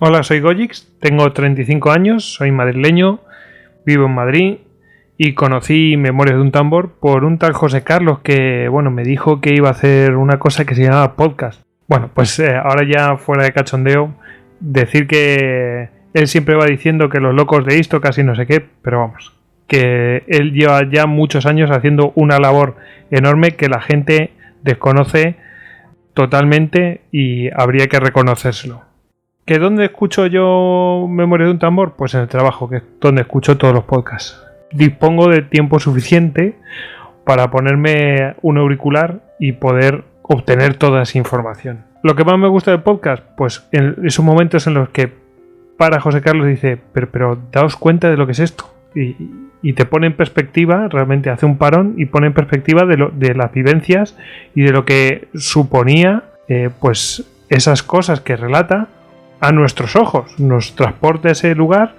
Hola, soy Goyix, tengo 35 años, soy madrileño, vivo en Madrid y conocí Memorias de un Tambor por un tal José Carlos que, bueno, me dijo que iba a hacer una cosa que se llamaba podcast. Bueno, pues ahora ya fuera de cachondeo, decir que él siempre va diciendo que los locos de Histocast y no sé qué, pero vamos, que él lleva ya muchos años haciendo una labor enorme que la gente desconoce totalmente y habría que reconocérselo. ¿Que dónde escucho yo Memorias de un Tambor? Pues en el trabajo, que es donde escucho todos los podcasts. Dispongo de tiempo suficiente para ponerme un auricular y poder obtener toda esa información. Lo que más me gusta del podcast, pues en esos momentos en los que para José Carlos y dice, pero daos cuenta de lo que es esto. Y te pone en perspectiva, realmente hace un parón y pone en perspectiva de las vivencias y de lo que suponía pues esas cosas que relata a nuestros ojos, nos transporta a ese lugar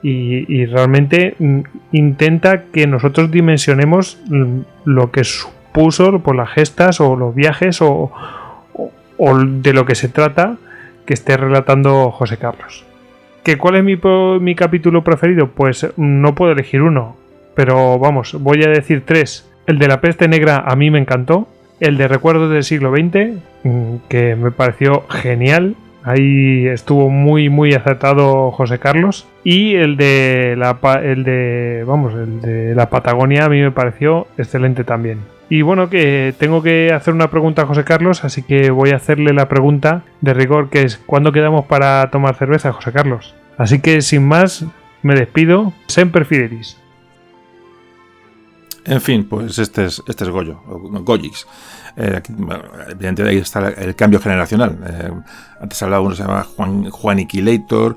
y realmente intenta que nosotros dimensionemos lo que supuso por las gestas o los viajes o de lo que se trata que esté relatando José Carlos. ¿Cuál es mi capítulo preferido? Pues no puedo elegir uno, pero vamos, voy a decir 3. El de la peste negra a mí me encantó, el de recuerdos del siglo XX, que me pareció genial. Ahí estuvo muy muy acertado José Carlos. Y el de la Patagonia a mí me pareció excelente también. Y bueno, que tengo que hacer una pregunta a José Carlos, así que voy a hacerle la pregunta de rigor, que es ¿cuándo quedamos para tomar cerveza, José Carlos? Así que sin más, me despido. Semper Fidelis. En fin, pues este es Goyo, Goyix. Evidentemente ahí está el cambio generacional. Antes hablaba uno que se llamaba Juaniquilator,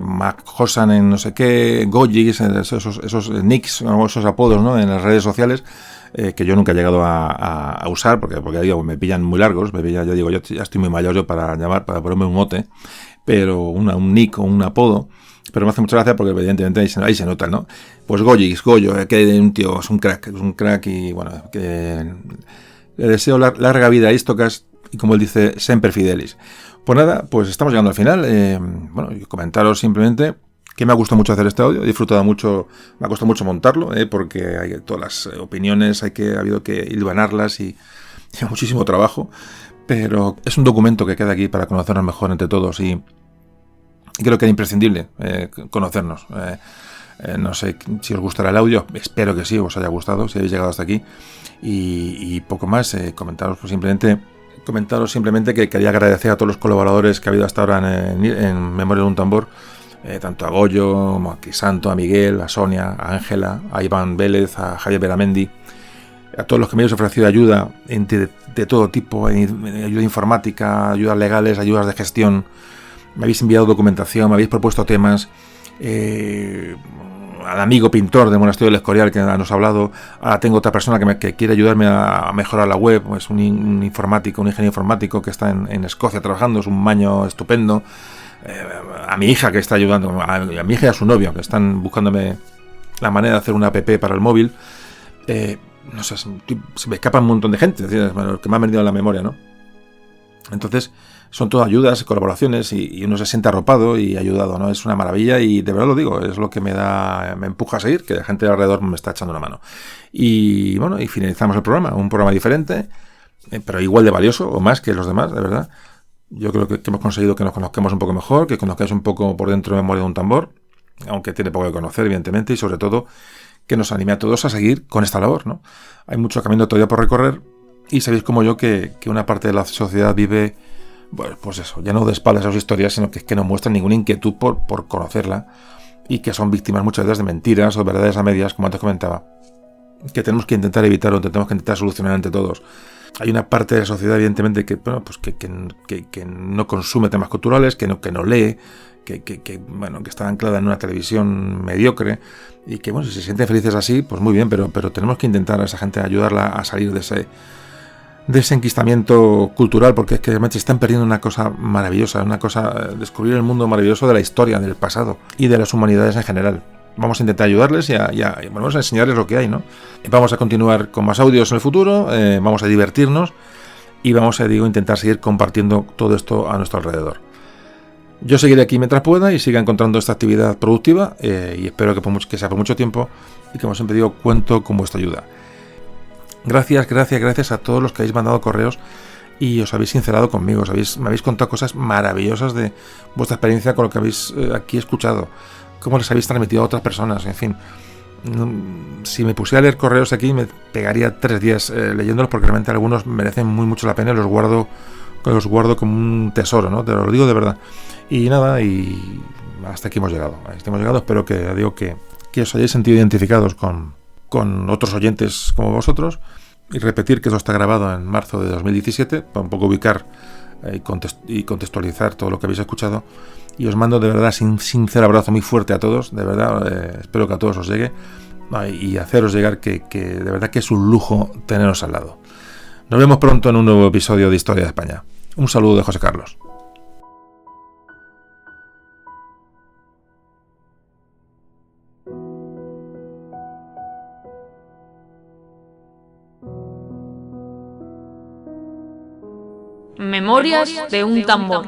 Mac Hosan en no sé qué, Goyix, esos nicks, esos apodos, ¿no? En las redes sociales, que yo nunca he llegado a usar porque digo, me pillan muy largos, yo ya estoy muy mayor yo para ponerme un mote, pero un nick o un apodo. Pero me hace mucha gracia porque evidentemente ahí se nota, ¿no? Pues Goyo, que un tío, es un crack y bueno, que le deseo larga vida a Histocast y como él dice, Semper Fidelis. Pues nada, pues estamos llegando al final. Bueno, comentaros simplemente que me ha gustado mucho hacer este audio, he disfrutado mucho, me ha costado mucho montarlo, porque hay todas las opiniones, ha habido que hilvanarlas y muchísimo trabajo, pero es un documento que queda aquí para conocernos mejor entre todos y creo que era imprescindible conocernos. No sé si os gustará el audio, espero que sí, os haya gustado, si habéis llegado hasta aquí. Y poco más, comentaros simplemente que quería agradecer a todos los colaboradores que ha habido hasta ahora en Memoria de un Tambor, tanto a Goyo, a Crisanto, a Miguel, a Sonia, a Ángela, a Iván Vélez, a Javier Beramendi, a todos los que me habéis ofrecido ayuda de todo tipo, ayuda informática, ayudas legales, ayudas de gestión. Me habéis enviado documentación, me habéis propuesto temas, al amigo pintor del Monasterio del Escorial que nos ha hablado. Ahora tengo otra persona que quiere ayudarme a mejorar la web, es un ingeniero informático que está en Escocia trabajando, es un maño estupendo. A mi hija que está ayudando, a mi hija y a su novio que están buscándome la manera de hacer una app para el móvil. No sé, se me escapa un montón de gente, es decir, lo que me ha venido a la memoria, ¿no? Entonces son todas ayudas, colaboraciones y uno se siente arropado y ayudado, ¿no? Es una maravilla y de verdad lo digo, es lo que me empuja a seguir, que la gente alrededor me está echando una mano. Y bueno, y finalizamos el programa, un programa diferente, pero igual de valioso o más que los demás, de verdad. Yo creo que hemos conseguido que nos conozcamos un poco mejor, que conozcáis un poco por dentro de Memoria de un Tambor, aunque tiene poco que conocer, evidentemente, y sobre todo que nos anime a todos a seguir con esta labor, ¿no? Hay mucho camino todavía por recorrer y sabéis como yo que una parte de la sociedad vive, bueno, pues eso, ya no de espaldas a sus historias, sino que no muestran ninguna inquietud por conocerla y que son víctimas muchas veces de mentiras o verdades a medias, como antes comentaba, que tenemos que intentar evitar o tenemos que intentar solucionar entre todos. Hay una parte de la sociedad, evidentemente, que, bueno, pues que no consume temas culturales, que no lee, que está anclada en una televisión mediocre y que, bueno, si se sienten felices así, pues muy bien, pero tenemos que intentar a esa gente ayudarla a salir de ese enquistamiento cultural, porque es que realmente están perdiendo una cosa maravillosa, descubrir el mundo maravilloso de la historia, del pasado y de las humanidades en general. Vamos a intentar ayudarles y vamos a enseñarles lo que hay, ¿no? Vamos a continuar con más audios en el futuro, vamos a divertirnos y vamos a intentar seguir compartiendo todo esto a nuestro alrededor. Yo seguiré aquí mientras pueda y siga encontrando esta actividad productiva y espero que sea por mucho tiempo y, como siempre digo, cuento con vuestra ayuda. Gracias a todos los que habéis mandado correos y os habéis sincerado conmigo, me habéis contado cosas maravillosas de vuestra experiencia con lo que habéis aquí escuchado, cómo les habéis transmitido a otras personas, en fin. Si me pusiera a leer correos aquí me pegaría 3 días leyéndolos, porque realmente algunos merecen mucho la pena y los guardo como un tesoro, ¿no? Te lo digo de verdad. Y nada, y hasta aquí hemos llegado. Espero que os hayáis sentido identificados con otros oyentes como vosotros, y repetir que esto está grabado en marzo de 2017 para un poco ubicar y contextualizar todo lo que habéis escuchado. Y os mando de verdad un sincero abrazo muy fuerte a todos, de verdad, espero que a todos os llegue y haceros llegar que de verdad que es un lujo teneros al lado. Nos vemos pronto en un nuevo episodio de Historia de España. Un saludo de José Carlos. Memorias de un tambor.